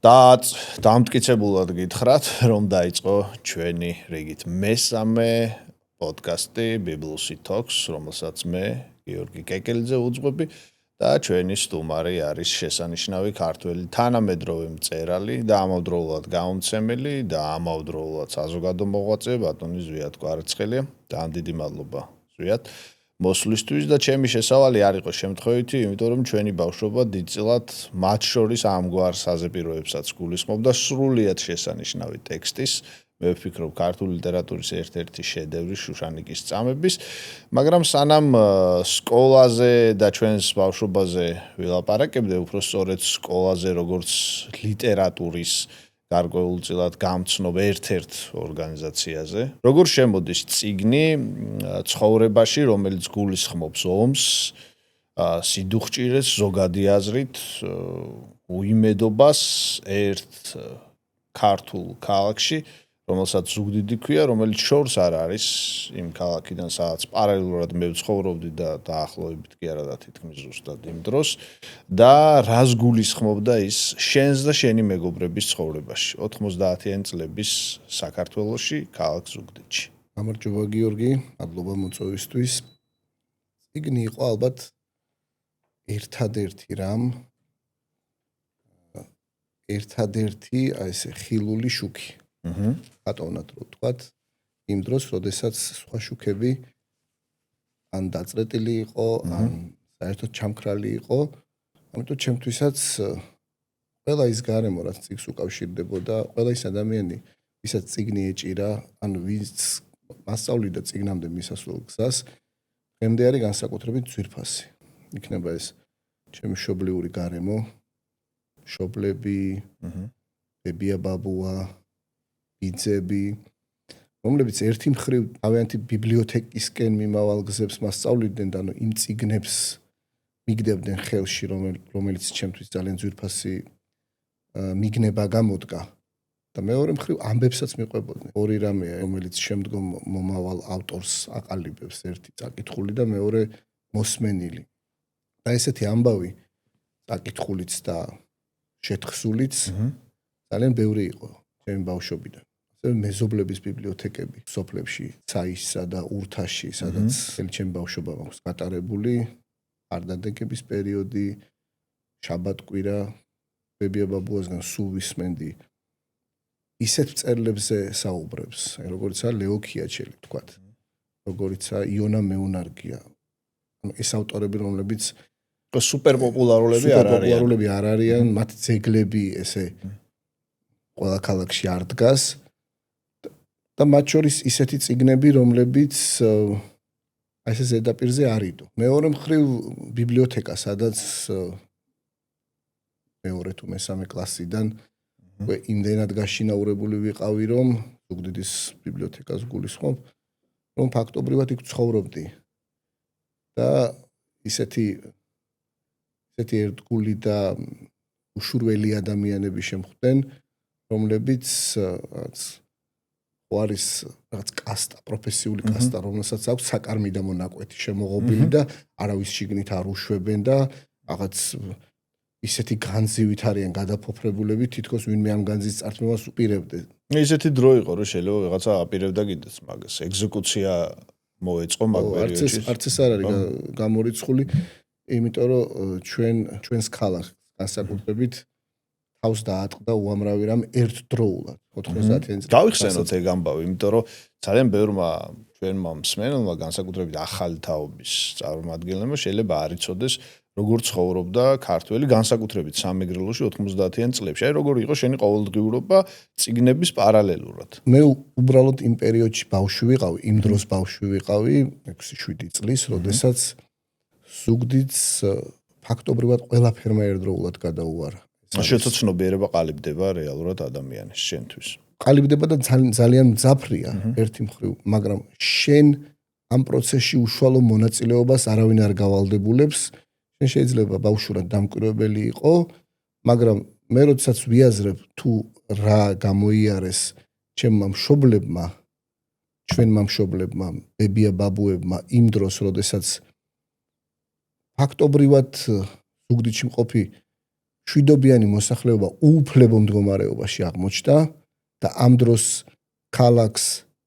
დამტკიცებულად გითხრათ, რომ დაიწყო ჩვენი რიგით მესამე პოდკასტი Biblusi Talks, რომელსაც მე გიორგი კეკელიძე უძღვები და ჩვენი სტუმარი არის შესანიშნავი ქართველი თანამედროვე მწერალი და ამავდროულად გამომცემელი და ამავდროულად საზოგადო მოღვაწე ბატონი ზვიად კვარაცხელია. დიდი მადლობა ზვიად. მოსვლისთვის და ჩემი შესავალი არ იყო შემთხვევითი, იმიტომ რომ ჩვენი ბავშვობა დიდწილად მათ შორის ამგვარ საზეპიროებსაც გულისხმობდა სრულიად შესანიშნავი ტექსტის, მე ვფიქრობ ქართული ლიტერატურის ერთ-ერთი შედევრი შუშანიკის წამების, მაგრამ სანამ სკოლაზე და ჩვენს ბავშვობაზე ვილაპარაკებდე, უფრო სწორედ სკოლაზე როგორც ლიტერატურის გარკვეულწილად გამცნობ ერთ-ერთ ორგანიზაციაზე. Როგორ შემოდის წიგნი ცხოვრებაში, რომელიც გულისხმობს ომს, სიდუხჭირეს, ზოგადი აზრით, უიმედობას ერთ ქართულ ქალაქში, რომელსაც ზუგდიდი ქვია, რომელიც შორს არ არის იმ ქალაქიდან, სადაც პარალელურად მე ვცხოვრობდი და დაახლოებით კი არა და თითქმის ზუსტად იმ დროს და რას გულისხმობდა ის შენს და შენი მეგობრების ცხოვრებაში 90-იანი წლების საქართველოში, ქალაქ ზუგდიდში. გამარჯობა გიორგი, მადლობა მოწვევისთვის. წიგნი იყო ალბათ ერთადერთი აი ესე ხილული შუქი. ბატონად რო ვთქვათ, იმ დროს, როდესაც სხვა შუქები ან დაწრეტილი იყო, ან საერთოდ ჩამქრალი იყო, ამიტომ ჩემთვისაც ყველა ის გარემო, რაც წიგნს უკავშირდებოდა, ყველა ის ადამიანი, ვისაც წიგნი ეჭირა, ან ვინც მასწავლიდა წიგნამდე მისასვლელ გზას, დღემდე არის განსაკუთრებით ძვირფასი. იქნება ეს ჩემი მშობლიური გარემო, მშობლები, ბებია ბაბუა, ბიძები, რომლებიც ერთი მხრივ თავიანთი ბიბლიოთეკისკენ მიმავალ გზებს მასწავლიდნენ და იმ წიგნებს მიგდებდნენ ხელში, რომელიც ჩემთვის ძალიან ძვირფასი მიგნება გამოდგა. და მეორე მხრივ ამბებსაც მიყვებოდნენ. ორი რამეა, რომელიც შემდგომ მომავალ ავტორს აყალიბებს, ერთი წაკითხული და მეორე მოსმენილი. და ესეთი ამბავი, წაკითხულიც და შეთხსულიც ძალიან ბევრი იყო ჩემი ბავშვობიდან. ასევე მეზობლების ბიბლიოთეკები სოფლებში, ცაისსა და ურთაში, სადაც ჩემი ბავშვობა მაქვს გატარებული, არდადეგების პერიოდი, შაბათ-კვირა, ბებია ბაბუასგან სულ ვისმენდი ისეთ მწერლებზე საუბრებს, როგორიცაა ლეო ქიაჩელი, თქვათ, როგორიცაა იონა მეუნარგია. ეს ავტორები, რომლებიც სუპერპოპულარულები არ არიან, მათ ძეგლები ესე ყველა ქალაქში არ დგას და მათ შორის ისეთი წიგნები, რომლებიც აი ესე ზედაპირზე არიდო. მეორე მხრივ ბიბლიოთეკა, სადაც მეორე თუ მესამე კლასიდან იმდენად გაშინაურებული ვიყავი, რომ ზუგდიდის ბიბლიოთეკას გულისხმობ, რომ ფაქტობრივად იქ ცხოვრობდი და ისეთი ერთგული და უშურველი ადამიანები შემხვდნენ, რომლებიც არის რაღაც კასტა, პროფესიული კასტა, რომელსაც აქვს საკარმი და მონაკვეთი შემოღობილი და არავის შიგნით არ უშვებენ და რაღაც ისეთი განძივით არიან გადაფოფრებულები, თითქოს ვინმე ამ განძის წართმევას უპირებდეს. ისეთი დრო იყო, რომ შეიძლება ვიღაცა აპირებდა კიდეც მაგას. ეგზეკუცია მოეწყო მაგ პერიოდში. არც ეს არ არის გამორიცხული, იმიტომ რომ ჩვენს ქალაქს განსაკუთრებით თავს დაატყდა უამრავი რამ ერთდროულად 90-იანი წლებში. გავიხსენოთ ეგ ამბავი, იმიტომ რომ ძალიან ბევრმა ჩვენმა მსმენელმა განსაკუთრებით ახალი თაობის წარმომადგენლებმა შეიძლება არ იცოდეს, როგორ ცხოვრობდა ქართველი განსაკუთრებით სამეგრელოში 90-იან წლებში. აი როგორ იყო შენი ყოველდღიურობა წიგნების პარალელურად. მე უბრალოდ იმ პერიოდში ბავშვი ვიყავი, იმ დროს ბავშვი ვიყავი, 6-7 წლის, როდესაც ზუგდიდს ფაქტობრივად ყველაფერმა ერთდროულად გადაუარა. შეცნობიერება ყალიბდება რეალურად ადამიანის შენთვის. ყალიბდება და ძალიან მძაფრია ერთი მხრივ, მაგრამ შენ ამ პროცესში უშუალო მონაწილეობას არავინ არ გავალდებულებს. შენ შეიძლება ბავშვურად დამკვირვებელი იყო, მაგრამ მე როდესაც ვიაზრებ თუ რა გამოიარეს ჩემმა მშობლებმა, ჩვენმა მშობლებმა, ბებია ბაბუებმა იმ დროს, როდესაც ფაქტობრივად ზუგდიდში მყოფი შვიდობიანი მოსახლეობა უუფლებო მდგომარეობაში აღმოჩნდა და ამ დროს ქალაქს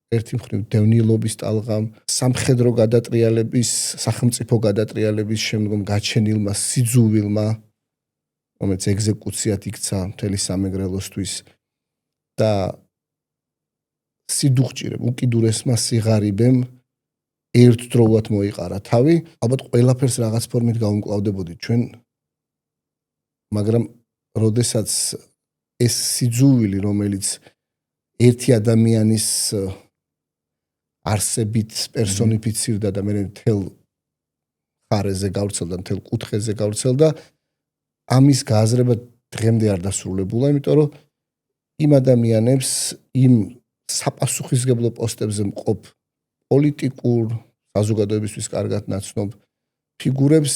ერთი მხრივ დევნილობის ტალღამ, სამხედრო გადატრიალების, სახელმწიფო გადატრიალების შემდგომ გაჩენილმა სიძულვილმა, რომელიც ეგზეკუციად იქცა მთელი სამეგრელოსთვის და სიდუხჭირემ, უკიდურესმა სიღარიბემ ერთდროულად მოიყარა თავი, ალბათ ყველაფერს რაღაც ფორმით გავუმკლავდებოდით ჩვენ, მაგრამ როდესაც ეს სიძულვილი, რომელიც ერთი ადამიანის არსებით პერსონიფიცირდა და მე მთელ ხარეზე გავრცელდა, მთელ კუთხეზე გავრცელდა, ამის გააზრება დღემდე არ დასრულებულა, იმიტომ რომ იმ ადამიანებს, იმ საპასუხისმგებლო პოსტებზე მყოფ პოლიტიკურ, საზოგადოებისთვის კარგად ნაცნობ ფიგურებს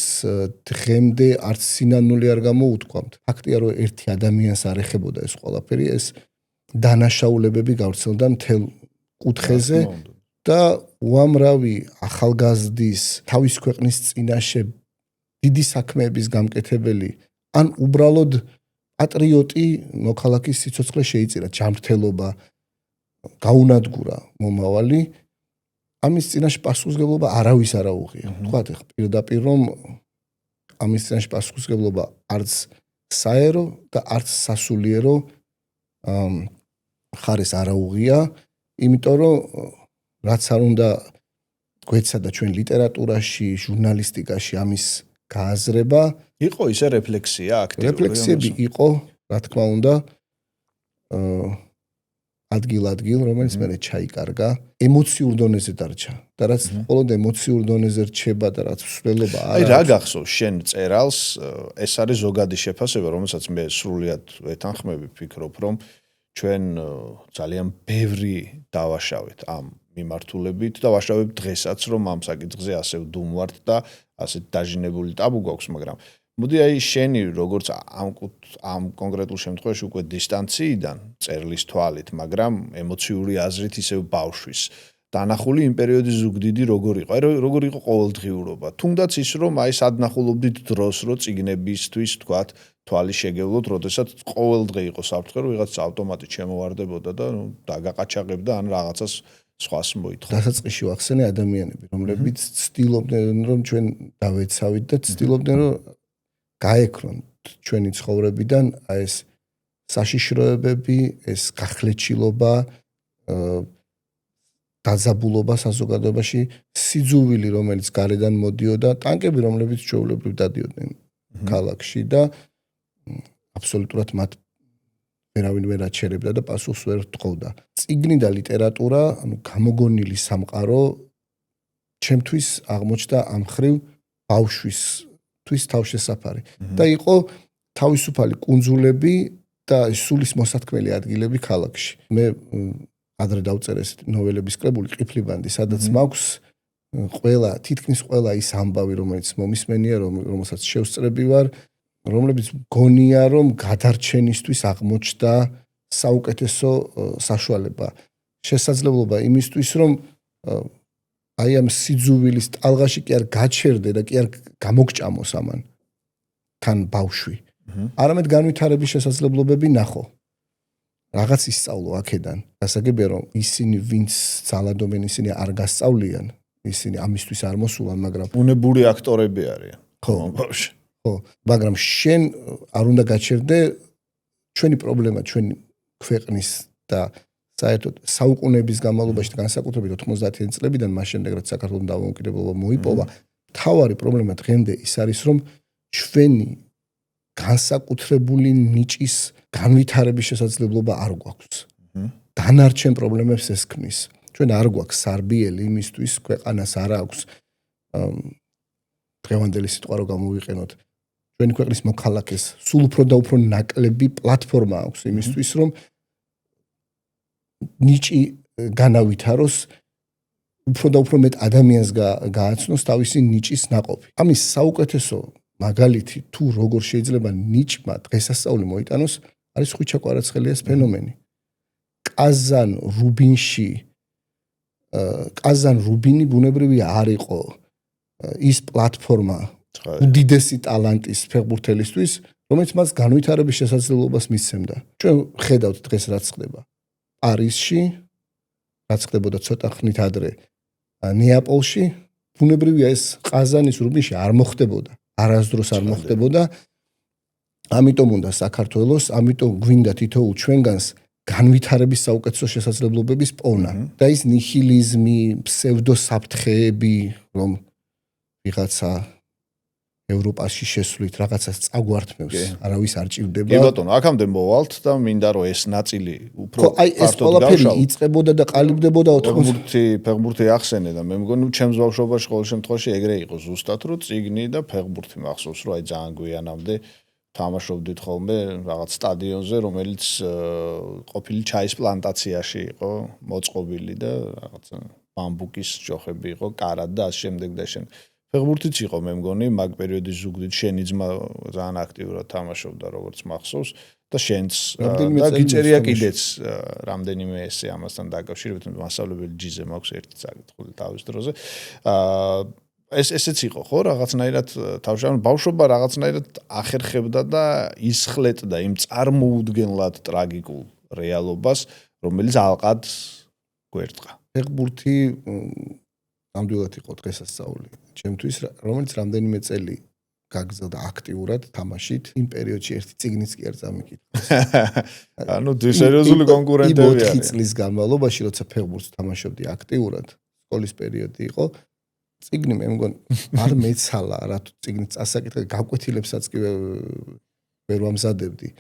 დღემდე არც სინანული არ გამოუთქვამთ. ფაქტია, რომ ერთი ადამიანს არ ეხებოდა ეს ყველაფერი, ეს დანაშაულებები გავრცელდა მთელ კუთხეზე და უამრავი ახალგაზრდის თავის ქვეყნის წინაშე დიდი საქმეების გამკეთებელი ან უბრალოდ პატრიოტი მოქალაქის სიცოცხლე შეიწირა, ჯანმრთელობა, გაუნადგურა მომავალი. ამის წინაშე პასუხისმგებლობა არავის არ აუღია. თქვათ ახლა პირდაპირ რომ ამის წინაშე პასუხისმგებლობა არც საერო და არც სასულიერო ხარეს არ აუღია, იმიტომ რომ რაც არ უნდა გვეცადა ჩვენ ლიტერატურაში, ჟურნალისტიკაში ამის გააზრება, იყო ისე რეფლექსია აქტიური. რეფლექსიები იყო, რა თქმა უნდა, ადგილ-ადგილ, რომელიც მე ჩაიკარგა, ემოციურ დონეზე დარჩა. და რაც მხოლოდ ემოციურ დონეზე რჩება და რაც მსვლელობა არ აი რა გახსოვს შენ წერალს, ეს არის ზოგადი შეფასება, რომელსაც მე სრულიად ვეთანხმები, ვფიქრობ, რომ ჩვენ ძალიან ბევრი დავაშავეთ ამ მიმართულებით და ვაშავებ დღესაც, რომ ამ საკითხზე ასე ვდუმვართ და ასე დაჟინებული ტაბუ გვაქვს, მაგრამ მოდი აი შენი როგორც ამ კონკრეტულ შემთხვევაში უკვე დისტანციიდან წერლის თვალით, მაგრამ ემოციური აზრით ისევ ბავშვის დანახული იმ პერიოდის ზუგდიდი როგორ იყო? აი როგორ იყო ყოველდღიურობა? თუნდაც ის რომ აი სადნახულობდით დროს, რომ წიგნებისთვის თქვათ თვალი შეგევლოთ, როდესაც ყოველდღე იყო საფრთხე, რომ ვიღაც ავტომატით შემოვარდებოდა და ნუ დაგაყაჩაღებდა ან რაღაცას სხვას მოითხოვდა. დასაწყისში ვახსენე ადამიანები, რომლებიც ცდილობდნენ რომ ჩვენ დავეცავით და ცდილობდნენ რომ გაექრონ ჩვენი ცხოვრებიდან აი ეს საშიშროებები, ეს გახლეჩილობა, დაძაბულობა საზოგადოებაში, სიძულვილი, რომელიც გარედან მოდიოდა, ტანკები, რომლებიც ჩვეულებრივ დადიოდნენ ქალაქში და აბსოლუტურად მათ ვერავინ ვერ აჩერებდა და პასუხს ვერ თხოვდა. წიგნი და ლიტერატურა, ანუ გამოგონილი სამყარო ჩემთვის აღმოჩნდა ამ ხრივ ბავშვისთვის თავშესაფარი და იყო თავისუფალი კუნძულები და სულის მოსათქმელი ადგილები ქალაქში. მე ადრე დავწერე ესეთი ნოველების კრებული ყიფლიბანდი, სადაც მაქვს თითქმის ყველა ის ამბავი, რომელიც მომისმენია, რომელსაც შევსწრები ვარ, რომლებიც გონია, რომ გადარჩენისთვის აღმოჩნდა საუკეთესო საშუალება, შესაძლებლობა იმისთვის, რომ აი ამ სიძულვილის ტალღაში კი არ გაჩერდე და კი არ გამოგჭამოს ამან თან ბავშვი. არამედ განვითარების შესაძლებლობები ნახო. რაღაც ისწავლო აქედან. გასაგებია, რომ ისინი, ვინც ძალადობენ, ისინი არ გასწავლიან, ისინი ამისთვის არ მოსულან, მაგრამ უნებური აქტორები არიან. ხო, ხო, მაგრამ შენ არ უნდა გაჩერდე ჩვენი პრობლემა, ჩვენი ქვეყნის და საერთოდ საუკუნეების განმავლობაში და განსაკუთრებით 90-იან წლებიდან მას შემდეგ რაც საქართველოს დამოუკიდებლობა მოიპოვა, მთავარი პრობლემა დღემდე ის არის, რომ ჩვენი განსაკუთრებული ნიჭის განვითარების შესაძლებლობა არ გვაქვს. დანარჩენ პრობლემებს ეს ქმნის. ჩვენ არ გვაქვს სარბიელი იმისთვის, ქვეყანას არ აქვს დღევანდელი სიტყვა რო გამოვიყენოთ. ჩვენი ქვეყნის მოქალაქეს სულ უფრო და უფრო ნაკლები პლატფორმა აქვს იმისთვის, რომ ნიჭი განავითაროს, უფრო და უფრო მეტ ადამიანს გააცნოს თავისი ნიჭის ნაყოფი. ამის საუკეთესო მაგალითი თუ როგორ შეიძლება ნიჭმა დღესასწაული მოიტანოს, არის ხვიჩა კვარაცხელიას ფენომენი. კაზან რუბინი ბუნებრივი არ იყო ის პლატფორმა უდიდესი ტალანტის ფეხბურთელისთვის, რომელიც მას განვითარების შესაძლებლობას მისცემდა. ჩვენ ხედავთ დღეს რაც ხდება პარიზში, რაც ხდებოდა ცოტა ხნით ადრე ნეაპოლში, ბუნებრივია ეს ყაზანის რუბინში არ მოხდებოდა. არასდროს არ მოხდებოდა. ამიტომ უნდა საქართველოს, ამიტომ გვინდა თითოეულ ჩვენგანს განვითარების საუკეთესო შესაძლებლობების პოვნა და ის ნიჰილიზმი, ფსევდოსაფრთხეები, რომ ვიღაცა ევროპაში შესვლით რაღაცას წაგვართმევს, არავის არ ჭირდება. კი ბატონო, აქამდე მოვალთ და მინდა რომ ეს ნაწილი უფრო ეს ყველაფერი იწყებოდა და ყალიბდებოდა 80 ფეხბურთი ახსენე და მე მგონი ჩემს ბავშვობაში ყოველ შემთხვევაში ეგრე იყო ზუსტად რომ წიგნი და ფეხბურთი მახსოვს რომ აი ძალიან გვიანამდე თამაშობდით ხოლმე რაღაც სტადიონზე, რომელიც ყოფილი ჩაის პლანტაციაში იყო მოწყობილი და რაღაც ბამბუკის ჯოხები იყო, კარად და ამ შემდეგ და შემდეგ. ფეხბურთიც იყო მე მგონი მაგ პერიოდის ზუგდიდ შენი ძმა ძალიან აქტიურად თამაშობდა როგორც მახსოვს და შენც და გიწერია კიდეც რამდენიმე ესე ამასთან დაკავშირებით მასწავლებელი ჯიზე მაქვს ერთი წაკითხული თავის დროზე ესეც იყო ხო რაღაცნაირად თავშან ბავშვობა რაღაცნაირად ახერხებდა და ისხლეტდა იმ წარმოუდგენლად ტრაგიკულ რეალობას რომელიც ალყად გვერწყა ფეხბურთი ნამდვილად იყო დღესასწაული ჩემთვის რომელიც რამდენიმე წელი გაგზავნა აქტიურად თამაშით იმ პერიოდში ერთი წიგნიც კი არ წამიკითხა ანუ სერიოზული კონკურენტები არიან 4 წლის განმავლობაში როცა ფეხბურთს თამაშობდი აქტიურად სკოლის პერიოდი იყო წიგნი მე მგონი არ მეცალა რა თუ წიგნი წასაკითხე გაკვეთილებსაც კი ვერ ვამზადებდი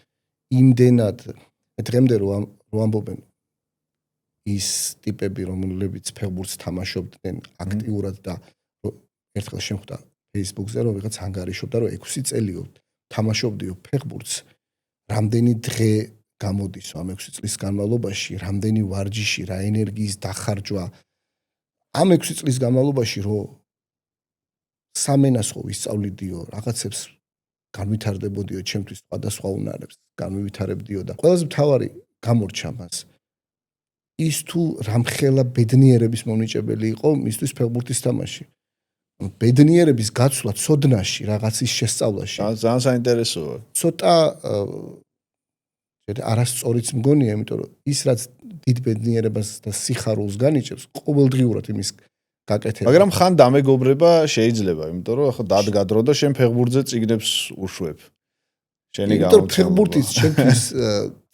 იმდენად დღემდე რო ამბობენ ის ტიპები რომლებიც ფეხბურთს თამაშობდნენ აქტიურად და ერთხელ შემხვდა Facebook-ზე რომ ვიღაც ანგარიშობდა რომ 6 წელიო თამაშობდიო ფეხბურთს რამდენი დღე გამოდის ამ 6 წლის განმავლობაში რამდენი ვარჯიში რა ენერგიის დახარჯვა ამ 6 წლის განმავლობაში რომ სამენას ხო ვისწავლიდიო რაღაცებს განვითარდებოდიო ჩემთვის სხვადასხვა უნარებს განვითარებდიო და ყველაზე მთავარი გამორჩა მას ის თუ რამხელა ბედნიერების მონიჭებელი იყო მისთვის ფეხბურთის თამაში ბედნიერების გაცვლა ცოდნაში რაღაცის შესწავლაში ძალიან საინტერესოა ცოტა არასწორიც მგონია იმიტომ რომ ის რაც დიდ ბედნიერებას და სიხარულს განიჭებს ყოველდღიურად იმის გაკეთება მაგრამ ხან დამეგობრება შეიძლება იმიტომ რომ ახლა დადგადრო და შენ ფეხბურთზე წიგნებს უშვებ შენი გამოცემა იმიტომ ფეხბურთის ჩემთვის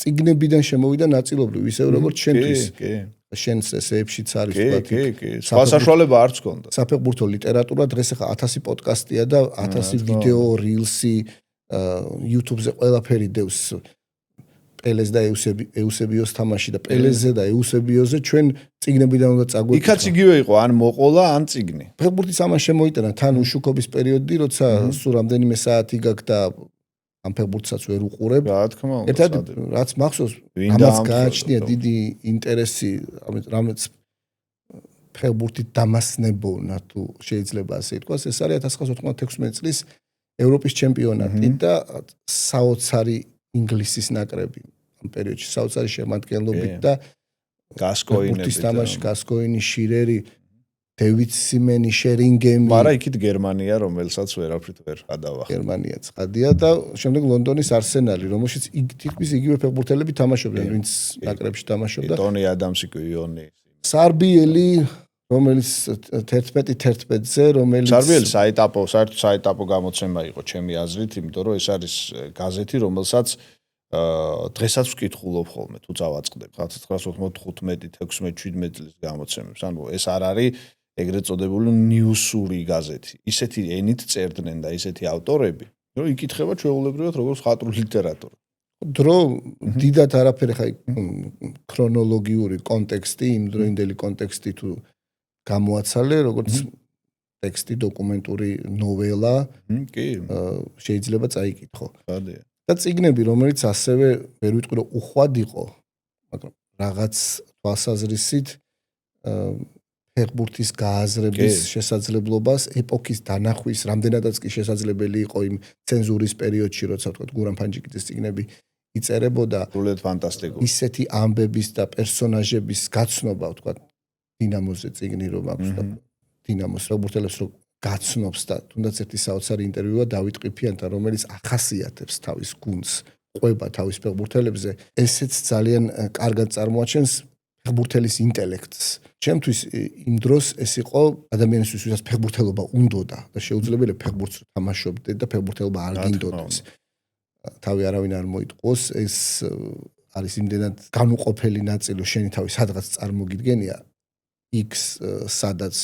წიგნებიდან შემოვიდა ნაწილობრივ ისე როგორც შენთვის შენს ესეებშიც არის ვთქვათ კი სხვა საშუალება არც გქონდა საფეხბურთო ლიტერატურა დღეს ახლა 1000 პოდკასტია და 1000 ვიდეო რილსი YouTube-ზე ყველაფერი დევს პელეს და ეუსებიოს თამაში და პელეზე და ეუსებიოზე ჩვენ წიგნებიდან უნდა წაგვეკითხა. იქაც იგივე იყო, ან მოყოლა, ან წიგნი. ფეხბურთის ამას შემოიტანა თან უშუქობის პერიოდი, როცა სულ რამდენიმე საათი გაქვს და ამ ფეხბურთსაც ვერ უყურებ. რა თქმა უნდა. ერთად რაც მახსოვს, ამას გააჩნია დიდი ინტერესი, რამაც ფეხბურთით დამასნებონა თუ შეიძლება ასე ითქვას, ეს არის 1996 წლის ევროპის ჩემპიონატი და საოცარი ინგლისის ნაკრები ამ პერიოდში საოცარი შემადგენლობით და გასკოინების თამაში გასკოინი შირერი დევიდ სიმენი შერინგემი მაგრამ იქით გერმანია რომელსაც ვერაფრით ვერ ადავახა გერმანია ცხადია და შემდეგ ლონდონის არსენალი რომელშიც თითქმის იგივე ფეხბურთელები თამაშობდნენ ვინც ნაკრებში თამაშობდა ტონი ადამსი კუიონი სარბიელი რომელიც 11-11-ზე რომელიც სარბიელი საეტაპო გამოცემა იყო ჩემი აზრით იმიტომ რომ ეს არის გაზეთი რომელსაც დღესაც ვკითხულობ ხოლმე თუ წავაწყდებ 1995-16-17 წლის გამოცემებს ანუ ეს არ არის ეგრეთ წოდებული ნიუსური გაზეთი ისეთი ენით წერდნენ და ისეთი ავტორები რომ იკითხება ჩვეულებრივად როგორც ხატრული ლიტერატურა დრო დიდად არაფერი ხა ქრონოლოგიური კონტექსტი იმდროინდელი კონტექსტი თუ გამოაცალე როგორც ტექსტი დოკუმენტური ნოველა კი შეიძლება წაიკითხო ხადია და წიგნები რომელიც ასევე ვერ ვიტყვი რომ უხვად იყო მაგრამ რაღაც თვალსაზრისით ფეხბურთის გააზრების შესაძლებლობას ეპოქის დანახვის რამდენადაც კი შესაძლებელი იყო იმ ცენზურის პერიოდში როცა ვთქვათ გურამ ფანჯიკიძის წიგნები იწერებოდა სრულიად ფანტასტიკური ისეთი ამბების და პერსონაჟების გაცნობა ვთქვათ დინამოზე წიგნი რომ აქვს და დინამოს ფეხბურთელებს რომ გაცნობს და თუნდაც ერთი საოცარი ინტერვიუა დავით ყიფიანთან, რომელიც ახასიათებს თავის გუნდს, ყვება თავის ფეხბურთელებზე, ესეც ძალიან კარგად წარმოაჩენს ფეხბურთელის ინტელექტს. ჩემთვის იმ დროს ეს იყო ადამიანისთვის, ვისაც ფეხბურთელობა უნდოდა და შეუძლებელი ფეხბურთს თამაშობდე და ფეხბურთელობა არ გინდოდეს. თავი არავინ არ მოიტყოს, ეს არის იმდენად განუყოფელი ნაწილი, შენი თავი სადღაც წარმოგიდგენია, X სადაც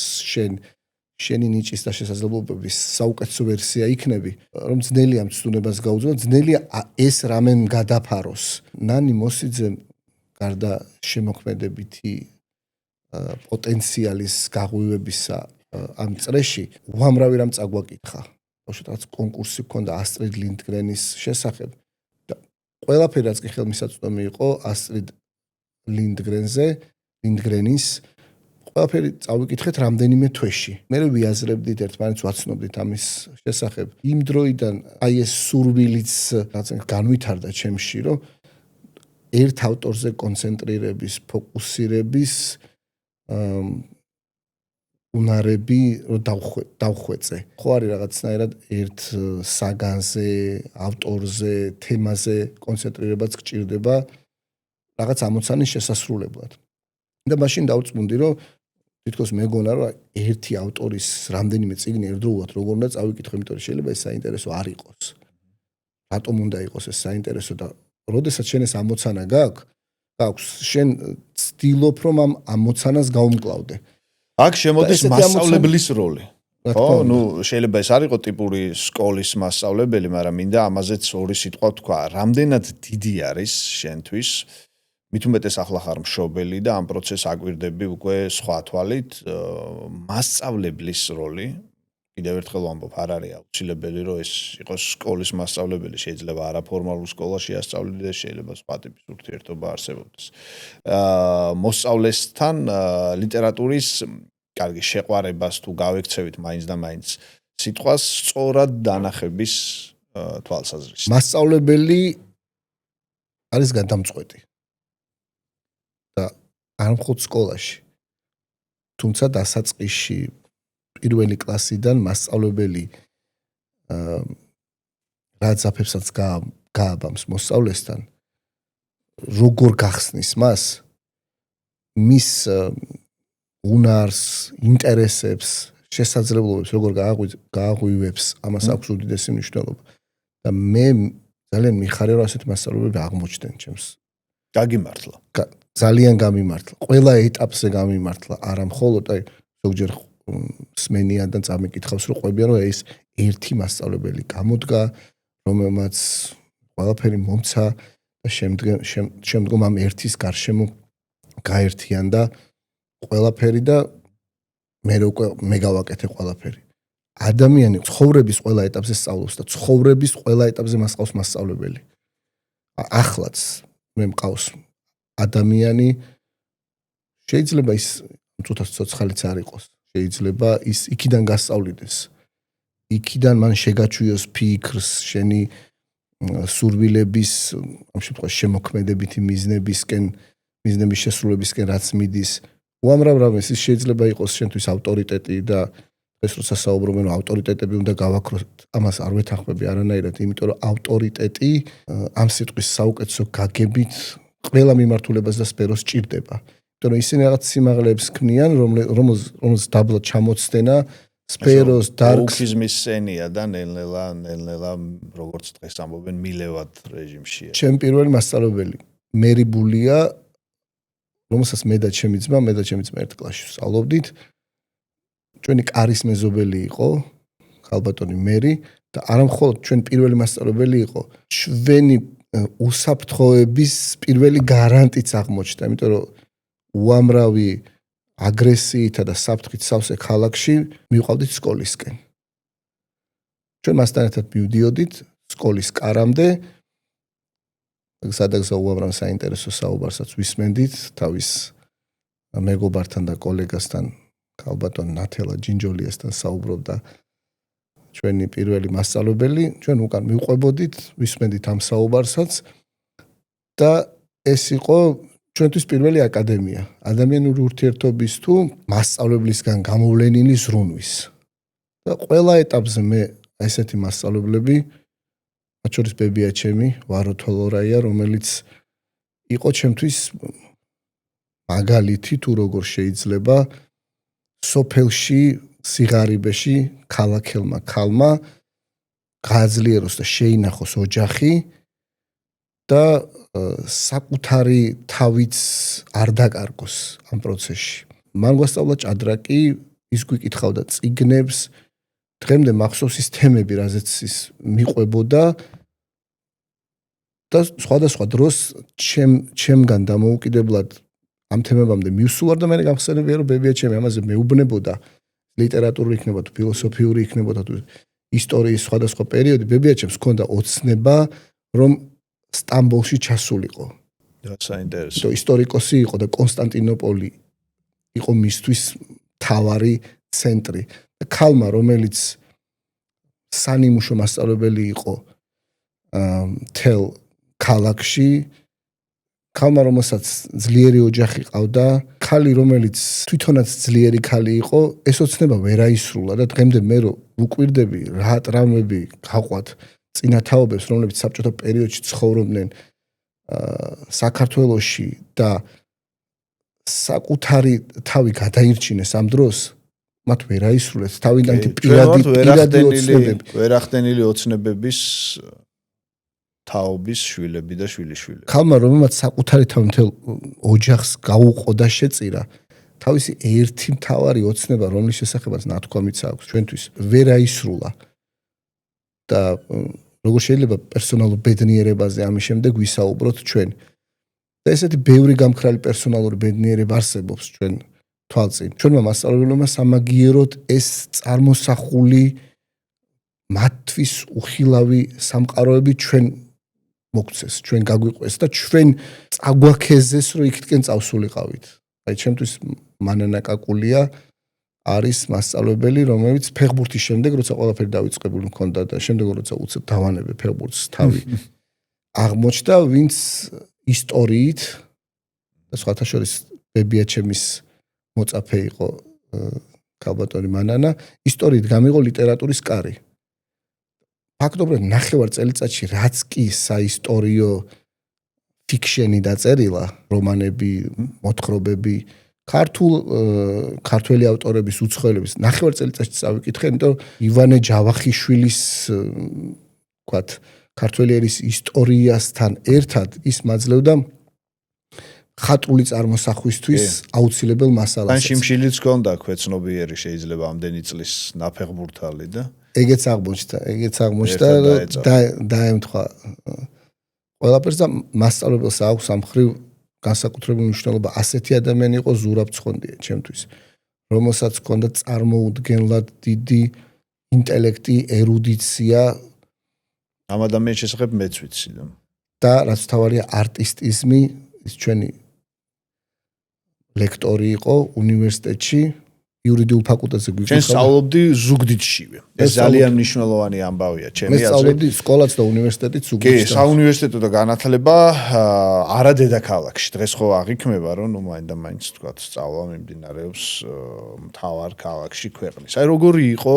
შენი ნიჭის და შესაძლებლობების საუკეთესო ვერსია იქნები, რომ ძნელია მცდუნებას გაუძლო, ძნელია ეს რამენ გადაფაროს. ნანი მოსიძემ გარდა შემოქმედებითი პოტენციალის გაღვივებისა ამ წრეში უამრავი რამ წაგვაკითხა. ბავშვად რაც კონკურსი ჰქონდა ასტრიდ ლინდგრენის შესახებ და ყველაფერი რაც კი ხელმისაწვდომი იყო ასტრიდ ლინდგრენის ყველაფერი წავიკითხეთ რამდენიმე თვეში. მე ვიაზრებდით ერთმანეთს ვაცნობდით ამის შესახებ. იმ დროიდან აი ეს სურვილიც რაც განვითარდა ჩემში, რომ ერთ ავტორზე კონცენტრირების, ფოკუსირების უნარები რომ დავხვეწე. ხო არის რაღაცნაირად ერთ საგანზე, ავტორზე, თემაზე კონცენტრირებაც გჭირდება რაღაც ამოცანის შესასრულებლად. და მაშინ დავწმუნდი, რომ თითქოს მეგონა, რომ ერთი ავტორის რამდენიმე წიგნი ერთდროულად როგორ უნდა წავიკითხო, იმიტომ რომ შეიძლება ეს საინტერესო არ იყოს. რატომ უნდა იყოს ეს საინტერესო და როდესაც შენ ეს ამოცანა გაქვს, შენ ცდილობ, რომ ამ ამოცანას გაუმკლავდე. აქ შემოდის მასწავლებლის როლი. ხო, შეიძლება ეს არ იყოს ტიპური სკოლის მასწავლებელი, მაგრამ მინდა ამაზეც ორი სიტყვა თქვა. რამდენად დიდი არის შენთვის მით უმეტეს ახლა ხარ მშობელი და ამ პროცესს აკვირდები უკვე სხვა თვალით, მასწავლებლის როლი. კიდევ ერთხელ ვამბობ, არ არის აუცილებელი, რომ ეს იყოს სკოლის მასწავლებელი, შეიძლება არაფორმალურ სკოლაში ასწავლიდეს, შეიძლება სხვა ტიპის ურთიერთობა არსებობდეს. მოსწავლესთან ლიტერატურის კარგი შეყვარებას თუ გავექცევით მაინც და მაინც სიტყვას სწორად დანახების თვალსაზრისით. მასწავლებელი არის გადამწყვეტი. და არ მხოლოდ სკოლაში. თუმცა დასაწყისში პირველი კლასიდან მასწავლებელი რა ძაფებსაც გააბამს მოსწავლესთან, როგორ გახსნის მას, მის უნარს, ინტერესებს, შესაძლებლობებს, როგორ გააღვივებს, ამას აქვს უდიდესი მნიშვნელობა. და მე ძალიან მიხარია, რომ ასეთი მასწავლებლები აღმოჩნდნენ ჩემს. გაგიმართლა. ძალიან გამიმართლა. ყველა ეტაპზე გამიმართლა, არა მხოლოდ აი ზოგჯერ სმენიან და წამიკითხავს, რომ ყვებიან, რომ ეს ერთი მასწავლებელი გამოდგა, რომელმაც ყველაფერი მომცა და შემდგომ ამ ერთის გარშემო გაერთიანდა ყველაფერი და მე გავაკეთე ყველაფერი. ადამიანი ცხოვრების ყველა ეტაპზე სწავლობს და ცხოვრების ყველა ეტაპზე მას ყავს მასწავლებელი. ახლაც მე მყავს ადამიანი, შეიძლება ის თუნდაც ცოცხალიც არ იყოს. შეიძლება ის იქიდან გასწავლიდეს. იქიდან მან შეგაჩვიოს ფიქრს, შენი სურვილების, ამ შემთხვევაში შემოქმედებითი მიზნების შესრულებისკენ რაც მიდის. უამრავ რამეს ის შეიძლება იყოს შენთვის ავტორიტეტი და ეს როცა საუბრობენ, რომ ავტორიტეტები უნდა გავაქროთ, ამას არ ვეთანხმები არანაირად, იმიტომ რომ ავტორიტეტი ამ სიტყვის საუკეთესო გაგებით ყველა მიმართულებას და სფეროს ჭირდება. იმიტომ რომ ისინი რაღაც სიმაღლეებს ქმნიან, რომელს დაბლა ჩამოცდენა სფეროს დარგს ოფიზმის სენია და ნელ-ნელა როგორც დღეს ამბობენ მილევად რეჟიმშია. ჩემი პირველი მასწავლებელი მერი ბულია, რომელსაც მე და ჩემი ძმა ერთ კლასში ვსწავლობდით. ჩვენი კარის მეზობელი იყო ხალბატონი მერი და არა მხოლოდ ჩვენი პირველი მასწავლებელი იყო, ჩვენი უსაფრთხოების პირველი გარანტიც აღმოჩნდა, იმიტომ რომ უამრავი აგრესიითა და საფრთხით სავსე ქალაქში მივყავდით სკოლისკენ. ჩვენ მასთან ერთად მივდიოდით სკოლის კარამდე, სადაც უამრავ საინტერესო საუბარსაც ვისმენდით თავის მეგობართან და კოლეგასთან, ალბათონ ნათელა ჯინჯოლიასთან საუბრობდა ჩვენი პირველი მასწავლებელი, ჩვენ უკან მივყვებოდით, ვისმენდით ამ საუბარსაც და ეს იყო ჩვენთვის პირველი აკადემია ადამიანური ურთიერთობის თუ მასწავლებლისგან გამოვლენილი ზრუნვის. და ყველა ეტაპზე მე ესეთი მასწავლებლები, მათ შორის ბებია ჩემი, ვარო თოლორაია, რომელიც იყო ჩემთვის მაგალითი თუ როგორ შეიძლება სოფელში, სიღარიბეში ქალაქელმა ქალმა გააძლიეროს და შეინახოს ოჯახი და საკუთარი თავიც არ დაკარგოს ამ პროცესში. მან გვასწავლა ჭადრაკი, ის გვიკითხავდა წიგნებს, დღემდე მახსოვს ის თემები, რაზეც ის მიყვებოდა და სხვადასხვა დროს ჩემგან დამოუკიდებლად ამ თემებამდე მივსულა და მე გამხსენებია რომ ბებია ჩემი ამაზე მეუბნებოდა ლიტერატურული იქნება თუ ფილოსოფიური იქნება თუ ისტორიის სხვადასხვა პერიოდი ბებია ჩემს ჰქონდა ოცნება რომ სტამბოლში ჩასულიყო. საინტერესო. ისტორიკოსი იყო და კონსტანტინოპოლი იყო მისთვის თავარი ცენტრი. და ქალმა რომელიც სანიმუშო მასწავლებელი იყო თელ ქალაქში ქალმა რომელსაც ძლიერი ოჯახი ყავდა, ქალი რომელიც თვითონაც ძლიერი ქალი იყო, ეს ოცნება ვერ აისრულა და დღემდე მე რო ვუკვირდები რა ტრამვები გაყვათ წინათაობებს, რომლებიც საბჭოთა პერიოდში ცხოვრობდნენ საქართველოში და საკუთარი თავი გადაირჩინეს ამ დროს, მათ ვერ აისრულეს თავიდან პირადი ოცნებები. ვერახდენილი ოცნებების თაობის შვილები და შვილიშვილები. ქალმა რომელმაც საკუთარი თავი მთელ ოჯახს გაუყო და შეწირა, თავისი ერთი მთავარი ოცნება, რომლის შესახებაც ნათქვამიც აქვს ჩვენთვის, ვერ აისრულა. და როგორ შეიძლება პერსონალურ ბედნიერებაზე ამის შემდეგ ვისაუბროთ ჩვენ. და ესეთი ბევრი გამქრალი პერსონალური ბედნიერება არსებობს ჩვენ თვალწინ. ჩვენმა მასწავლებლებმა სამაგიეროდ ეს წარმოსახული მათთვის უხილავი სამყაროები ჩვენ მოგცეს, ჩვენ გაგვიყვეს და ჩვენ წაგვაქეზეს, რომ იქითკენ წავსულიყავით. აი ჩემთვის მანანა კაკულია არის მასწავლებელი, რომელიც ფეხბურთის შემდეგ, როცა ყველაფერი დავიწყებული მქონდა და შემდეგ როცა უცებ დავანებე ფეხბურთს თავი აღმოჩნდა, ვინც ისტორიით და სხვათა შორის ბებია ჩემის მოწაფე იყო ქალბატონი მანანა, ისტორიით გამიღო ლიტერატურის კარი. ფაქტობრივად ნახევარ წელიწადში რაც კი საისტორიო ფიქშენი დაწერილა, რომანები, მოთხრობები, ქართველი ავტორების უცხოელების ნახევარ წელიწადში წავიკითხე, იმიტომ ივანე ჯავახიშვილის ვთქვათ, ქართველი ერის ისტორიასთან ერთად ის მაძლევდა ხატრული წარმოსახვისთვის აუცილებელ მასალას. ან შიმშილიც ჰქონდა ქვეცნობიერი შეიძლება ამდენი წლის ნაფეხბურთალი და ეგეც აღმოჩნდა და დაემთხვა ყველაფერს და მასწავლებელს აქვს ამ ხრივ განსაკუთრებული მნიშვნელობა. ასეთი ადამიანი იყო ზურაბ ცხონდია ჩემთვის, რომელსაც ჰქონდა წარმოუდგენლად დიდი ინტელექტი, ერუდიცია. ამ ადამიანის შესახებ მეც ვიცი და რაც თავარია არტისტიზმი, ის ჩვენი ლექტორი იყო უნივერსიტეტში. იურიდიულ ფაკულტეტზე გვიყვება. ჩვენ სწავლობდი ზუგდიდშივე. ეს ძალიან მნიშვნელოვანი ამბავია ჩემი აზრით. მე სწავლობდი სკოლაც და უნივერსიტეტიც ზუგდიდში. კი, საუნივერსიტეტო და განათლება არა დედაქალაქში. დღეს ხო აღიქმება, რომ ნუ მაინდა-მაინც თქვათ, სწავლა მიმდინარეობს მთავარ ქალაქში ქვეყნის. აი როგორი იყო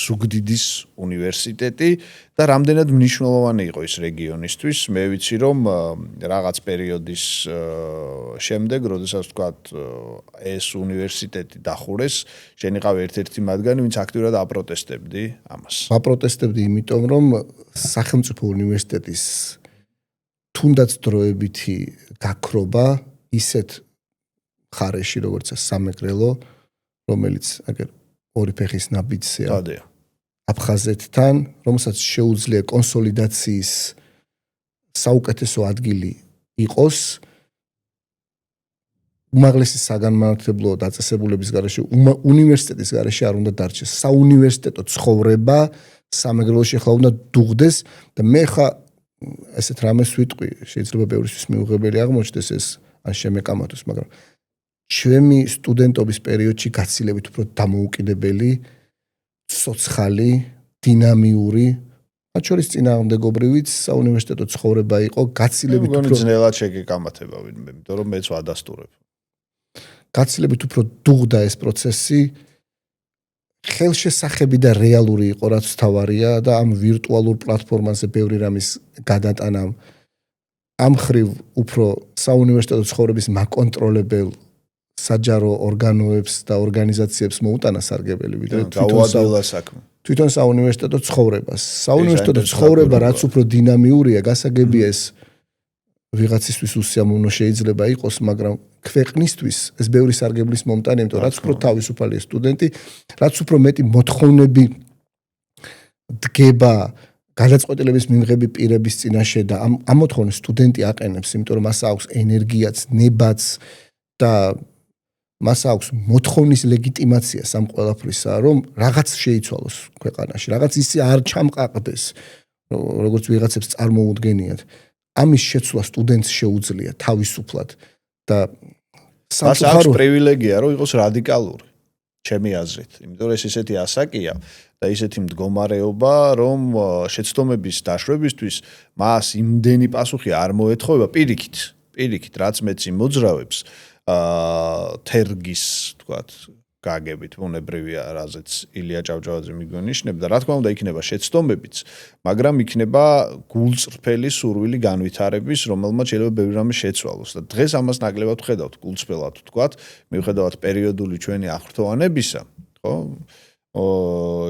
ზუგდიდის უნივერსიტეტი და რამდენად მნიშვნელოვანი იყო ის რეგიონისთვის. მე ვიცი, რომ რაღაც პერიოდის შემდეგ, როდესაც თქვათ ეს უნივერსიტეტი დახურეს, შენ იყავ ერთ-ერთი მათგანი, ვინც აქტიურად აპროტესტებდი ამას. აპროტესტებდი, იმიტომ რომ სახელმწიფო უნივერსიტეტის თუნდაც დროებითი გაქრობა ისეთ ხარეში, როგორც სამეგრელო, რომელიც აგერ ორი ფეხის ნაბიჯია. დადია. აფხაზეთთან, რომელსაც შეუძლია კონსოლიდაციის საუკეთესო ადგილი იყოს, უმაღლესი საგანმანათლებლო დაწესებულების გარეშე, უნივერსიტეტის გარეშე არ უნდა დარჩეს. საუნივერსიტეტო ცხოვრება სამეგრელოში ახლა უნდა დუღდეს და მე ხა ესეთ რამეს ვიტყვი, შეიძლება ბევრისთვის მიუღებელი აღმოჩნდეს ეს ან შემეკამათოს, მაგრამ ჩემი სტუდენტობის პერიოდში გაცილებით უფრო დამოუკიდებელი, სოციალური, დინამიური, მათ შორის წინააღმდეგობრივიც საუნივერსიტეტო ცხოვრება იყო გაცილებით უფრო ძნელად შეგეკამათება ვინმე, იმიტომ რომ მეც ვადასტურებ. გაცილებით უფრო დუღდა ეს პროცესი, ხელშესახები და რეალური იყო რაც თავარია და ამ ვირტუალურ პლატფორმაზე ბევრი რამის გადატანა ამ ხრივ უფრო საუნივერსიტეტო ცხოვრების მაკონტროლებელ საჯარო ორგანოებს და ორგანიზაციებს მოუტანა სარგებელი ვიდრე თვითონ საუნივერსიტეტო ცხოვრებას. საუნივერსიტეტო ცხოვრება რაც უფრო დინამიურია, გასაგებია ეს ვიღაცისთვის უსიამოვნო შეიძლება იყოს, მაგრამ ქვეყნისთვის ეს ბევრი სარგებლის მომტანი, იმიტომ რაც უფრო თავისუფალია სტუდენტი, რაც უფრო მეტი მოთხოვნები დგება გადაწყვეტილების მიღების პირების წინაშე და ამ მოთხოვნებს სტუდენტი აყენებს, იმიტომ რომ მას აქვს ენერგიაც, ნებაც და მას აქვს მოთხოვნის ლეგიტიმაცია სამ ყველაფრისა, რომ რაღაც შეიცვალოს ქვეყანაში, რაღაც ისე არ ჩამყაყდეს, როგორც ვიღაცებს წარმოუდგენიათ. ამის შეცვლა სტუდენტს შეუძლია თავისუფლად და მას აქვს პრივილეგია, რომ იყოს რადიკალური, ჩემი აზრით. იმიტომ რომ ეს ისეთი ასაკია და ისეთი მდგომარეობა, რომ შეცდომების დაშვებისთვის მას იმდენი პასუხი არ მოეთხოვება პირიქით, რაც მეც იმოძრავებს თერგის, თქვათ, გაგებით, ბუნებრივია, რაზეც ილია ჭავჭავაძე მიგონიშნებდა. რა თქმა უნდა, იქნება შეცდომებიც, მაგრამ იქნება გულწრფელი სურვილი განვითარების, რომელმაც შეიძლება ბევრი რამე შეცვალოს. და დღეს ამას ნაკლებად ვხედავთ, გულწრფელად ვთქვათ, მიუხედავად პერიოდული ჩვენი აღფრთოვანებისა, ხო?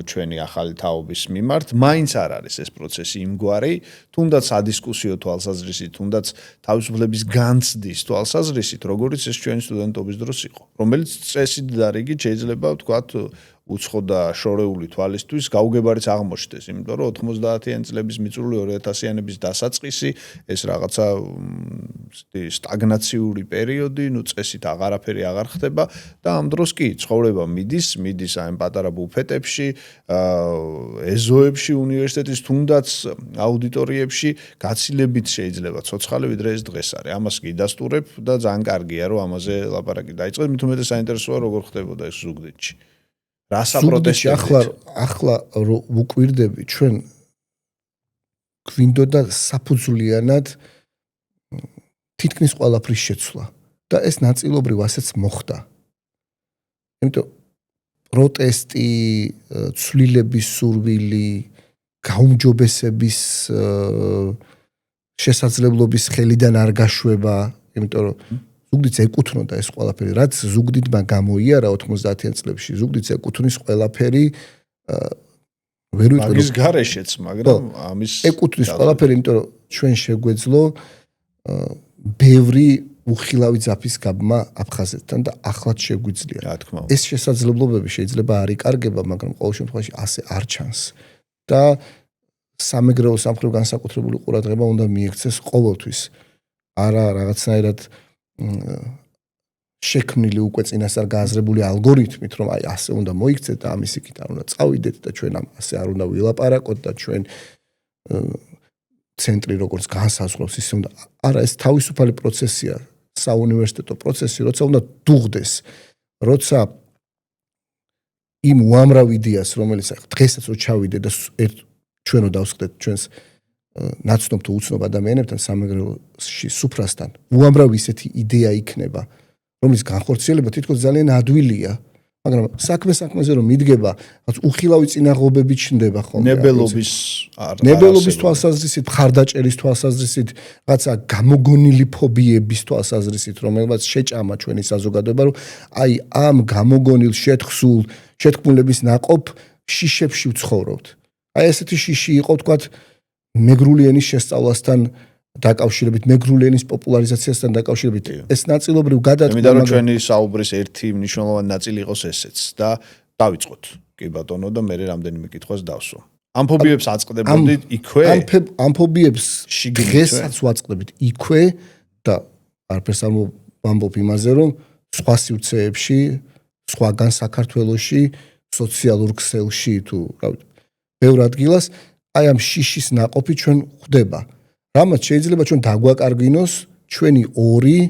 ჩვენი ახალი თაობის მიმართ, მაინც არ არის ეს პროცესი იმგვარი, თუნდაც სადისკუსიო თვალსაზრისით, თუნდაც თავისუფლების განცდის თვალსაზრისით, როგორიც ეს ჩვენი სტუდენტობის დროს იყო, რომელიც წესით და რიგით შეიძლება ვთქვათ უცხო და შორეული თვალისთვის გაუგებარიც აღმოჩნდეს, იმიტომ რომ 90-იანი წლების მიწურული 2000-იანების დასაწყისი ეს რაღაცა სტაგნაციური პერიოდი, წესით აღარაფერი აღარ ხდება და ამ დროს კი ცხოვრება მიდის აი პატარა ბუფეტებში, ეზოებში უნივერსიტეტის თუნდაც აუდიტორიებში გაცილებით შეიძლება ცოცხალი ვიდრე ეს დღეს არის. ამას გიდასტურებ და ძალიან კარგია რომ ამაზე ლაპარაკი დაიწყოს, მით უმეტეს საინტერესოა როგორ ხდებოდა ეს ზუგდიდში. ზუგდიდში ახლა რომ ვუკვირდები ჩვენ გვინდოდა საფუძვლიანად თითქმის ყველაფრის შეცვლა და ეს ნაწილობრივ ასეც მოხდა. იმიტომ პროტესტი, ცვლილების სურვილი, გაუმჯობესების შესაძლებლობის ხელიდან არ გაშვება, იმიტომ რომ ზუგდიდს ეკუთვნოდა ეს ყველაფერი, რაც ზუგდიდმა გამოიარა 90-იან წლებში, ზუგდიდს ეკუთვნის ყველაფერი ვერ ვიტყვი მაგის გარეშეც, მაგრამ ამის ეკუთვნის ყველაფერი, იმიტომ რომ ჩვენ შეგვეძლო ბევრი უხილავი ძაფის გაბმა აფხაზეთთან და ახლაც შეგვიძლია. რა თქმა უნდა. ეს შესაძლებლობები შეიძლება არ იკარგება, მაგრამ ყოველ შემთხვევაში ასე არ ჩანს. და სამეგრელო სამხედრო განსაკუთრებული ყურადღება უნდა მიექცეს ყოველთვის. არა რაღაცნაირად შექმნილი უკვე წინასწარ გააზრებული ალგორითმით, რომ აი ასე უნდა მოიქცეთ და ამის იქით არ უნდა წავიდეთ და ჩვენ ასე არ უნდა ვილაპარაკოთ და ჩვენ ცენტრი როგორც განსაზღვრავს ისე უნდა. არა, ეს თავისუფალი პროცესია, საუნივერსიტეტო პროცესი, როცა უნდა დუღდეს, როცა იმ უამრავ იდეას, რომელიც დღესაც რო ჩავიდე და ჩვენო დავსხდეთ ჩვენს ნაცნობ თუ უცნობ ადამიანებთან სამეგრელოში სუფრასთან, უამრავ ისეთი იდეა იქნება, რომლის განხორციელება თითქოს ძალიან ადვილია, მაგრამ საქმეზე რომ მიდგება, რაც უხილავი წინაღობები ჩნდება ხოლმე. ნებელობის თვალსაზრისით, მხარდაჭერის თვალსაზრისით, რაღაცა გამოგონილი ფობიების თვალსაზრისით, რომელსაც შეჭამა ჩვენი საზოგადოება, რომ აი ამ გამოგონილ შეთქმულების ნაყოფ შიშებში ვცხოვრობთ. აი ესეთი შიში იყო, თქვათ, მეგრული ენის შესწავლასთან დაკავშირებით, მეგრული ენის პოპულარიზაციასთან დაკავშირებით. ეს ნაწილობრივ გადადგა, მაგრამ ჩვენი საუბრის ერთი მნიშვნელოვანი ნაწილი იყოს ესეც და დავიწყოთ. კი ბატონო და მე რამდენიმე კითხვას დავსვა. ამ ფობიებს აწყდებოდით იქვე? ამ ფობიებს დღესაც ვაწყდებით იქვე და არაფერს არ ვამბობ იმაზე, რომ სხვა სივრცეებში, სხვაგან საქართველოში, სოციალურ ქსელში თუ რა ვიცი, ბევრ ადგილას აი ამ შიშის ნაყოფი ჩვენ ხვდება. რამაც შეიძლება ჩვენ დაგვაკარგინოს ჩვენი ორი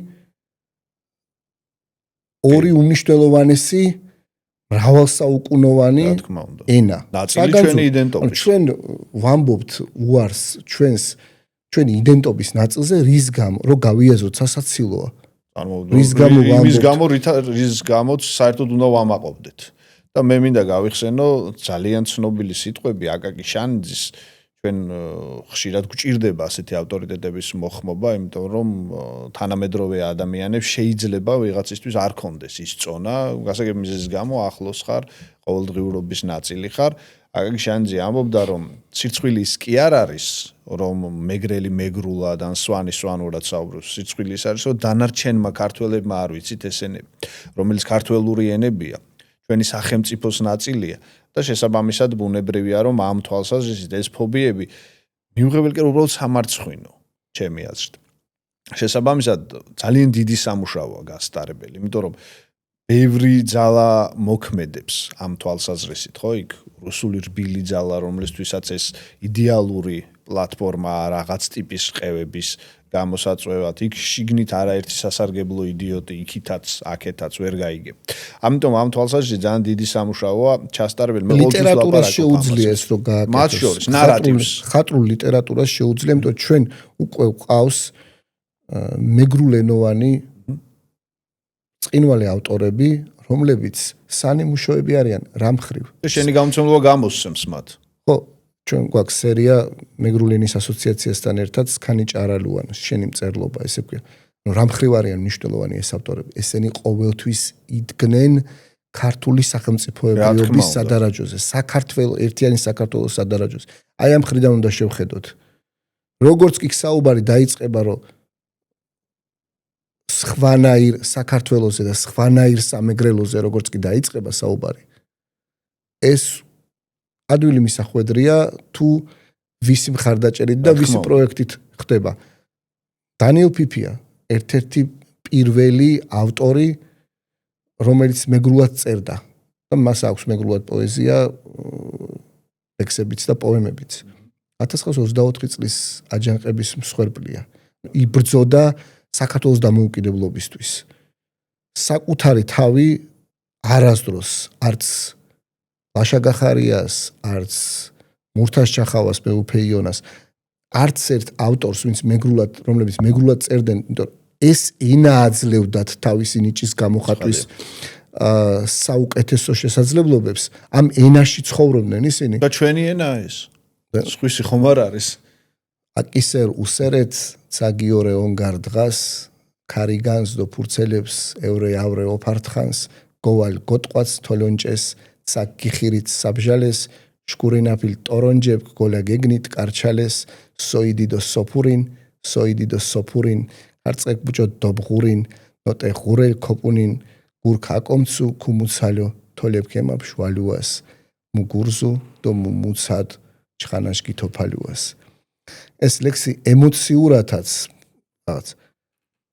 უმნიშვნელოვანესი მრავალსაუკუნოვანი ენა. ნაწილი ჩვენი იდენტობის. ჩვენ ვამბობთ უარს ჩვენი იდენტობის ნაწილზე, რის გამო, რომ გავიაზროთ სასაცილოა. იმის გამოც საერთოდ უნდა ვამაყობდეთ. და მე მინდა გავიხსენო ძალიან ცნობილი სიტყვები აკაკი შანიძის ჩვენ ხშირად გვჭირდება ასეთი ავტორიტეტების მოხმობა, იმიტომ რომ თანამედროვე ადამიანებს შეიძლება ვიღაცისთვის არ კონდეს ის წონა, გასაგები მიზეზის გამო ახლოს ხარ, ყოველდღიურობის ნაწილი ხარ. აკაკი შანიძე ამბობდა, რომ სირცხვილი ის კი არ არის, რომ მეგრელი მეგრულად ან სვანი სვანურად საუბრობს. სირცხვილი ის არის, რომ დანარჩენმა ქართველებმა არ ვიცით ესენები, რომელიც ქართველური ენებია, ჩვენი სახელმწიფოს ნაწილია. და შესაბამისად ბუნებრივია რომ ამ თვალსაზრისით ეს ფობიები მიუღებელ კი უბრალოდ სამარცხვინო ჩემი აზრით. შესაბამისად ძალიან დიდი სამუშაოა გასტარებელი, იმიტომ რომ ბევრი ძალა მოქმედებს ამ თვალსაზრისით, ხო, იქ რუსული რბილი ძალა, რომლისთვისაც ეს იდეალური პლატფორმა რაღაც ტიპის ყევების გამოსაწვევად, იქ შიგნით არაერთი სასარგებლო იდიოტი იქითაც, აქეთაც ვერ გაიგებ. ამიტომ ამ თვალსაზრისით ძალიან დიდი სამუშაოა ჩასტარებელი. მე ყოველთვის ლიტერატურას შეუძლია ეს რომ გააკეთოს. მათ შორის ნარატივს. ხატრულ ლიტერატურას შეუძლია, იმიტომ რომ ჩვენ უკვე გვყავს მეგრულენოვანი წინვალი ავტორები, რომლებიც სანიმუშოები არიან რამხრივ. შენი გამომცემლობა გამოსცემს მათ. ხო, ჩვენ გვაქვს სერია მეგრული ენის ასოციაციასთან ერთად სქანი ჭარალუან, შენი მწერლობა, ესე ვქვია. რამხრივ არიან მნიშვნელოვანი ეს ავტორები. ესენი ყოველთვის იდგნენ ქართული სახელმწიფოებრიობის სადარაჯოზე, ერთიანი საქართველოს სადარაჯოზე. აი ამ მხრიდან უნდა შევხედოთ. როგორც კი საუბარი დაიწყება, რომ სხვანაირ საქართველოსზე და სხვანაირ სამეგრელოზე როგორც კი დაიწყება საუბარი, ეს ადვილი მისახვედრია თუ ვისი მხარდაჭერით და ვისი პროექტით ხდება. დანიელ ფიფია ერთ-ერთი პირველი ავტორი, რომელიც მეგრულად წერდა და მას აქვს მეგრულად პოეზია, ტექსტებიც და პოემებიც. 1924 წლის აჯანყების მსხვერპლია. იბრძოდა საქართველოს დამოუკიდებლობისთვის. საკუთარი თავი არასდროს არც ლაშა გახარიას, არც მურთაზ ჩახავას, მეუფე იონას, არც ერთ ავტორს, რომლებიც მეგრულად წერდნენ, იმიტომ ეს ენა აძლევდათ თავისი ნიჭის გამოხატვის საუკეთესო შესაძლებლობებს, ამ ენაში ცხოვრობდნენ ისინი. და ჩვენი ენაა ეს. სხვისი ხომ არ არის. აკისერ უსერეთ ცაგიორე ონგარ დღას, ქარიგანს დო ფურცელებს ევრე ავრე ოფართხანს, გოვალ გოტყვაც თოლონჭეს, ცაგ გიხირით საბჟალეს, შკურინაფილ ტორონჯებ გოლა გეგნით კარჩალეს, სოიდი დო სოფურინ, არწყეკ ბუჭო დობღურინ, ნოტე ღურელ ქოპუნინ, გურქ აკომცუ ქუმუცალო, თოლებ ქემაბ შვალუას, მუგურზუ დო მუმუცად ჩხანაშკი თოფალუას. ეს ლექსი ემოციურათაც რაღაც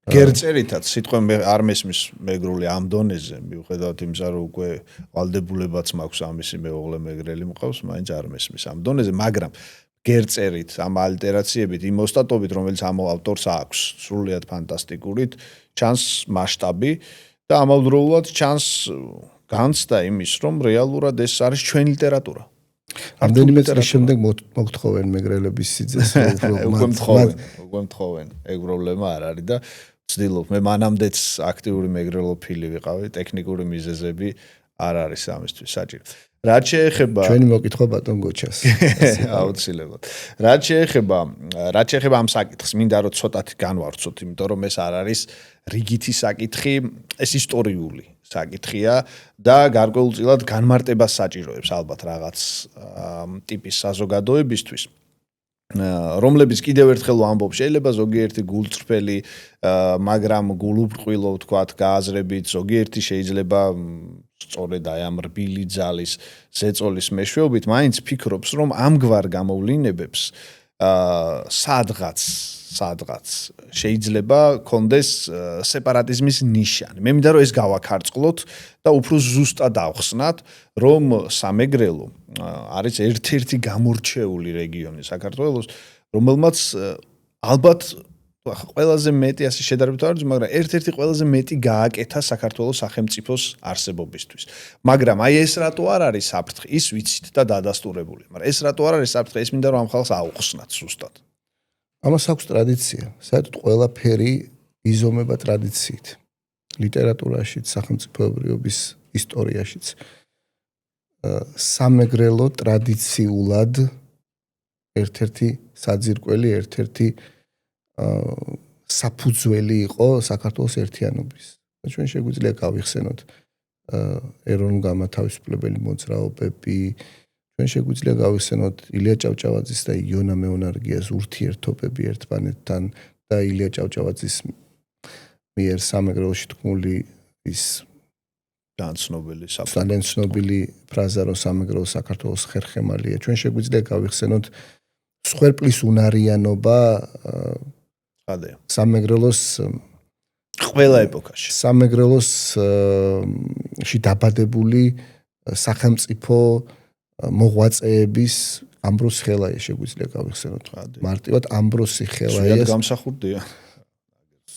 გერწერითაც სიტყვა არ მესმის მეგრული ამ დონეზე, მიუხედავად იმისა, რომ უკვე ვალდებულებაც მაქვს ამისი მეუღლე მეგრელი მყავს, მაინც არ მესმის ამ დონეზე, მაგრამ გერწერით, ამ ალტერაციებით, იმ ოსტატობით, რომელიც ამ ავტორს აქვს, სრულიად ფანტასტიკურით, ჩანს მასშტაბი და ამავდროულად ჩანს განცდა იმის, რომ რეალურად ეს არის ჩვენი ლიტერატურა. რამდენიმე წლის შემდეგ მოგთხოვენ მეგრელების სიძეს, უკვე მთხოვენ, ეგ პრობლემა არ არის და ვცდილობ, მე მანამდეც აქტიური მეგრელოფილი ვიყავი, ტექნიკური მიზეზები არ არის ამისთვის საჭირო. რაც შეეხება ჩვენი მოკითხვა ბატონ გოჩას. აუცილებლად. რაც შეეხება ამ საკითხს, მინდა რომ ცოტათი განვავრცოთ, იმიტომ რომ ეს არ არის რიგითი საკითხი, ეს ისტორიული საკითხია და გარკვეულწილად განმარტებას საჭიროებს ალბათ რაღაც ტიპის საზოგადოებისთვის. რომლებიც კიდევ ერთხელ ვამბობ, შეიძლება ზოგიერთი გულწრფელი, მაგრამ გულუბრყვილო ვთქვათ, გააზრებით, ზოგიერთი შეიძლება სწორედ აი ამ რბილი ძალის ზეწოლის მეშვეობით მაინც ფიქრობს, რომ ამგვარ გამოვლინებებს სადღაც შეიძლება კონდეს სეპარატიზმის ნიშანი. მე მინდა რომ ეს გავაქარწყლოთ და უფრო ზუსტად ავხსნათ, რომ სამეგრელო არის ერთ-ერთი გამორჩეული რეგიონი საქართველოს, რომელმაც ალბათ ყველაზე მეტი ასე შედარებით არ ვიცი, მაგრამ ერთ-ერთი ყველაზე მეტი გააკეთა საქართველოს სახელმწიფოს არსებობისთვის. მაგრამ აი ეს რატო არ არის საფრთხე, ის ვიცით და დადასტურებული. მაგრამ ეს რატო არ არის საფრთხე, ეს მინდა რომ ამ ხალხს აუხსნათ ზუსტად. ამას აქვს ტრადიცია, საერთოდ ყველაფერი იზომება ტრადიციით. ლიტერატურაშიც, სახელმწიფოებრიობის ისტორიაშიც. სამეგრელო ტრადიციულად ერთ-ერთი საძირკველი, ერთ-ერთი საფუძველი იყო საქართველოს ერთიანობის. ჩვენ შეგვიძლია გავიხსენოთ ეროვნულ-განმათავისუფლებელი მოძრაობები, ჩვენ შეგვიძლია გავიხსენოთ ილია ჭავჭავაძის და იონა მეონარგიას ურთიერთობები ერთმანეთთან და ილია ჭავჭავაძის მიერ სამეგრელოში თქმული ის განცნობილი ფრაზა, რომ სამეგრელო საქართველოს ხერხემალია. ჩვენ შეგვიძლია გავიხსენოთ სხვერპლის უნარიანობა სამეგრელოს ყველა ეპოქაში. სამეგრელოსში დაბადებული სახელმწიფო მოღვაწეების ამბროს ხელაია შეგვიძლია გავიხსენოთ. მარტივად ამბროსი ხელაია.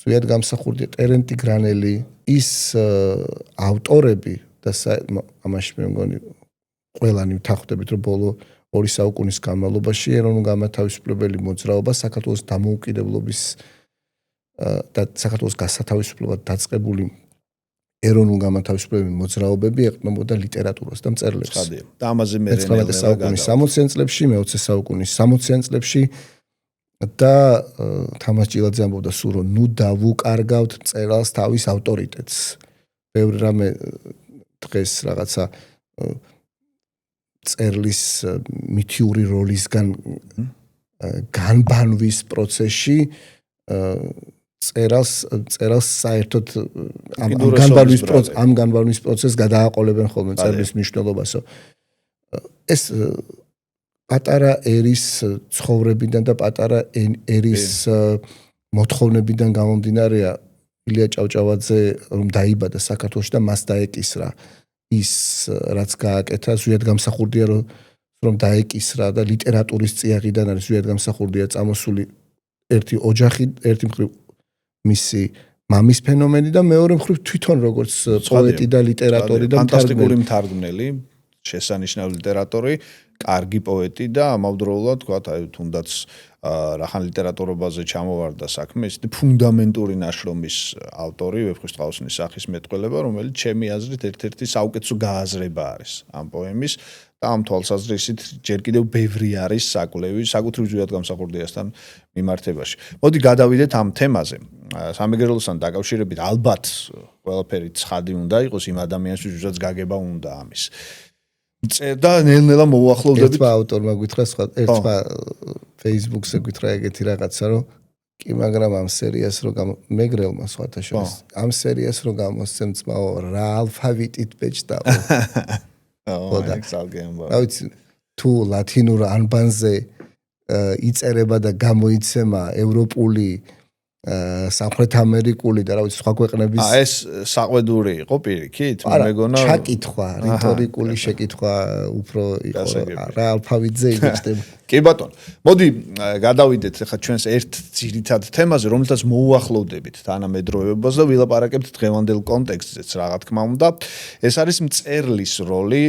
სვიად გამსახურდია ტერენტი გრანელი, ის ავტორები და ამაში მე მგონი ყველანი ვთანხმდებით, რომ ბოლო 2 საუკუნის განმავლობაში ეროვნულ-განმათავისუფლებელი მოძრაობა საქართველოს დამოუკიდებლობის და საქართველოს გასათავისუფლებლად დაწყებული ეროვნულ-განმათავისუფლებელი მოძრაობები ეყრდნობოდა ლიტერატურას და მწერლებს. და ამაზე მე 19 საუკუნის 60-იან წლებში, მე-20 საუკუნის 60-იან წლებში და თამაზ ჭილაძე ამბობდა სულ რომ ნუ დავუკარგავთ მწერალს თავის ავტორიტეტს. ბევრი რამე დღეს რაღაცა მწერლის მითიური როლისგან განბანვის პროცესში მწერალს საერთოდ ამ განბანვის პროცესს გადააყოლებენ ხოლმე მწერლის მნიშვნელობასო. ეს პატარა ერის ცხოვრებიდან და პატარა ერის მოთხოვნებიდან გამომდინარეა ილია ჭავჭავაძე რომ დაიბადა საქართველოში და მას დაეკისრა ის რაც გააკეთა ზვიად გამსახურდია რომ დაეკისრა და ლიტერატურის წიაღიდან არის ზვიად გამსახურდია წამოსული ერთი ოჯახი ერთი მხრივ მისი მამის ფენომენი და მეორე მხრივ თვითონ როგორც პოეტი და ლიტერატორი და ფანტასტიკური მთარგმნელი შესანიშნავი ლიტერატორი კარგი პოეტი და ამავდროულად თქვა თუნდაც რახან ლიტერატურობაზე ჩამოვარდა საქმე ის ფუნდამენტური ნაშრომის ავტორი ვეფხისტყაოსნის სახის მეტყველება რომელიც ჩემი აზრით ერთ-ერთი საუკეთესო გააზრება არის ამ პოემის და ამ თვალსაზრისით ჯერ კიდევ ბევრი არის საკვლევი საკუთრივ ზვიად გამსახურდიასთან მიმართებაში. მოდი გადავიდეთ ამ თემაზე. სამეგრელოსთან დაკავშირებით ალბათ ყველაფერი ცხადი უნდა იყოს იმ ადამიანისთვის ვისაც გაგება უნდა ამის. და ნელ-ნელა მოუახლოვდებით ერთმა ავტორმა გითხრა სხვა ერთმა Facebook-ზე გითხრა ეგეთი რაღაცა რომ კი მაგრამ ამ სერიას რო მეგრელმა სხვათა შორის ამ სერიას რო გამოსცემ ძმაო რა ალფავიტით ბეჭდაო რა ვიცი თუ ლათინურ ანბანზე იწერება და გამოიცემა ევროპული სამხრეთ ამერიკული და რა ვიცი სხვა ქვეყნების ეს საყვედური იყო პირიქით მე მეგონა ჩაკითხვა რიტორიკული შეკითხვა უფრო იყო რა ალფავიტზე იბეჭდება კი ბატონო მოდი გადავიდეთ ახლა ჩვენს ერთ ძირითად თემაზე რომელსაც მოუახლოვდებით თანამედროვეობას და ვილაპარაკებთ დღევანდელ კონტექსტზეც რა თქმა უნდა ეს არის მწერლის როლი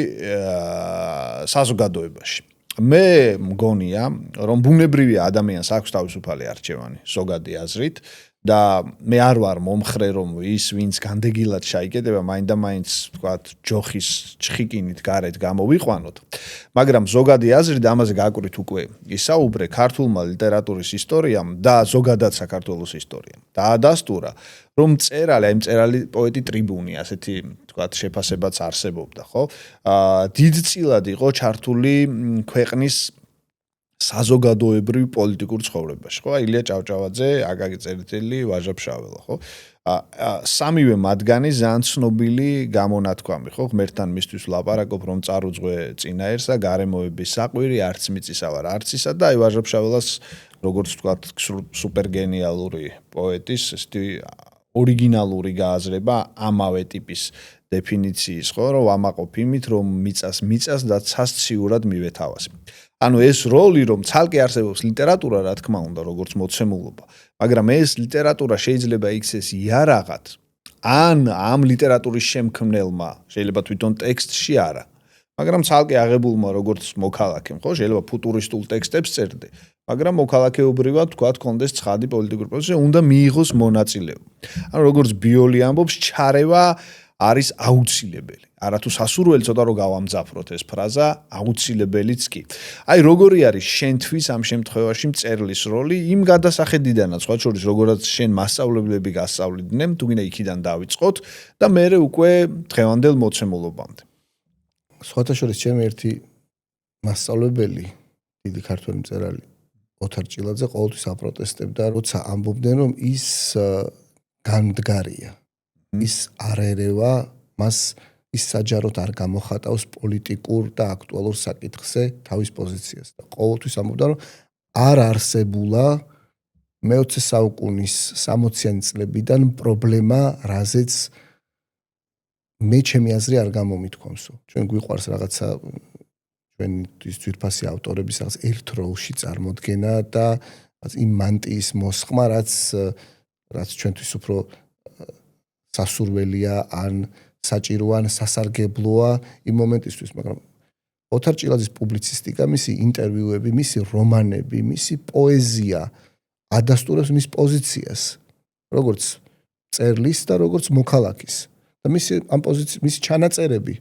საზოგადოებაში მე მგონია რომ ბუნებრივია ადამიანს აქვს თავისუფალი არჩევანი ზოგადი აზრით და მე არ ვარ მომხრე რომ ის ვინც განდეგილად შეიკეტება მაინდა-მაინც თქვათ ჯოხის ჩხიკინით გარეთ გამოვიყვანოთ მაგრამ ზოგადი აზრით ამაზე გააკვრით უკვე ისაუბრე ქართულმა ლიტერატურის ისტორიამ და ზოგადად საქართველოს ისტორიამ დაადასტურა რომ მწერალი პოეტი ტრიბუნი ასეთი თქვათ შეფასებაც არსებობდა ხო დიდწილად იყო ჩართული ქვეყნის საზოგადოებრივ პოლიტიკურ ცხოვრებაში ხო ილია ჭავჭავაძე აკაკი წერეთელი ვაჟა ფშაველა ხო სამივე მათგანი ძალიან ცნობილი გამონათქვამი ხო ღმერთთან მისთვის ვლაპარაკობ რომ წარუძღვე წინაერსა გარემოების საყვირი არც მიწისა ვარ არც ისა და აი ვაჟა ფშაველას როგორც თქვათ სუპერგენიალური პოეტის ესეთი ორიგინალური გააზრება ამავე ტიპის დეფინიციის ხო რომ ვამაყობ იმით რომ მიწას და ცას ციურად მივეთავაზე ანუ ეს როლი რომ ცალკე არსებობს ლიტერატურა რა თქმა უნდა როგორც მოცემულობა მაგრამ ეს ლიტერატურა შეიძლება იქცეს იარაღად ან ამ ლიტერატურის შემქმნელმა შეიძლება თვითონ ტექსტში არა მაგრამ ცალკე აღებულმა როგორც მოქალაქემ ხო შეიძლება ფუტურისტულ ტექსტებს წერდე მაგრამ მოქალაქეობრივად თქვა კონდეს ცხადი პოლიტიკური პროცესი უნდა მიიღოს მონაწილეობა ანუ როგორც ბიოლი ამბობს ჩარევა არის აუცილებელი. არათუ სასურველი ცოტა რომ გავამძაფროთ ეს ფრაზა, აუცილებელიც კი. აი როგორი არის შენთვის ამ შემთხვევაში მწერლის როლი იმ გადასახედიდანაც, სხვა შორის როგორაც შენ მასწავლებლები გასწავლიდნენ, თუ გინდა იქიდან დავიწყოთ და მერე უკვე დღევანდელ მოცემულობამდე. სხვათა შორის ჩემი ერთი მასწავლებელი, დიდი ქართველი მწერალი ოთარ ჭილაძე ყოველთვის აპროტესტებდა, როცა ამბობდნენ რომ ის განმდგარია. ის არ ერევა, მას ის საჯაროდ არ გამოხატავს პოლიტიკურ და აქტუალურ საკითხზე თავის პოზიციას და ყოველთვის ამბობდა რომ არ არსებულა მე-20 საუკუნის 60-იანი წლებიდან პრობლემა, რაზეც მე ჩემი აზრი არ გამომითქვამსო. ჩვენ გვიყვარს რაღაცა ჩვენი ძვირფასი ავტორების რაღაც ერთ როლში წარმოდგენა და იმ მანტიის მოსხმა, რაც ჩვენთვის უფრო სასურველია ან საჭირო ან სასარგებლოა იმ მომენტისთვის, მაგრამ ოთარ ჭილაძის პუბლიცისტიკა, მისი ინტერვიუები, მისი რომანები, მისი პოეზია ადასტურებს მის პოზიციას, როგორც მწერლის და როგორც მოქალაქის. და მისი ჩანაწერების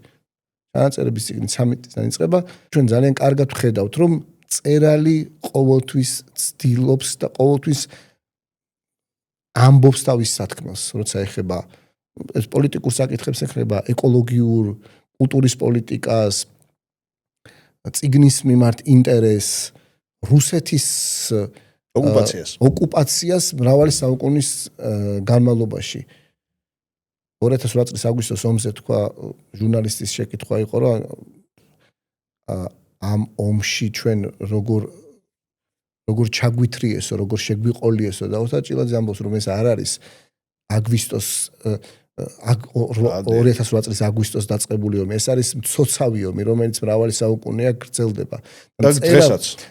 წიგნი 13 წელი იწყება, ჩვენ ძალიან კარგად ვხედავთ, რომ მწერალი ყოველთვის ცდილობს და ყოველთვის ამბობს თავის სათქმელს, როცა ეხება ეს პოლიტიკურ საკითხებს, ეხება ეკოლოგიურ, კულტურის პოლიტიკას, წიგნის მიმართ ინტერესს, რუსეთის ოკუპაციას მრავალი საუკუნის განმავლობაში. 2008 წლის აგვისტოს ომზე თქვა ჟურნალისტის შეკითხვა იყო, რომ ამ ომში ჩვენ როგორ ჩაგვითრიესო, როგორ შეგვიყოლიესო და ოთარ ჭილაძე ამბობს, რომ ეს არ არის აგვისტოს 2008 წლის აგვისტოს დაწყებული ომი, ეს არის მცოცავი ომი, რომელიც მრავალი საუკუნეა გრძელდება.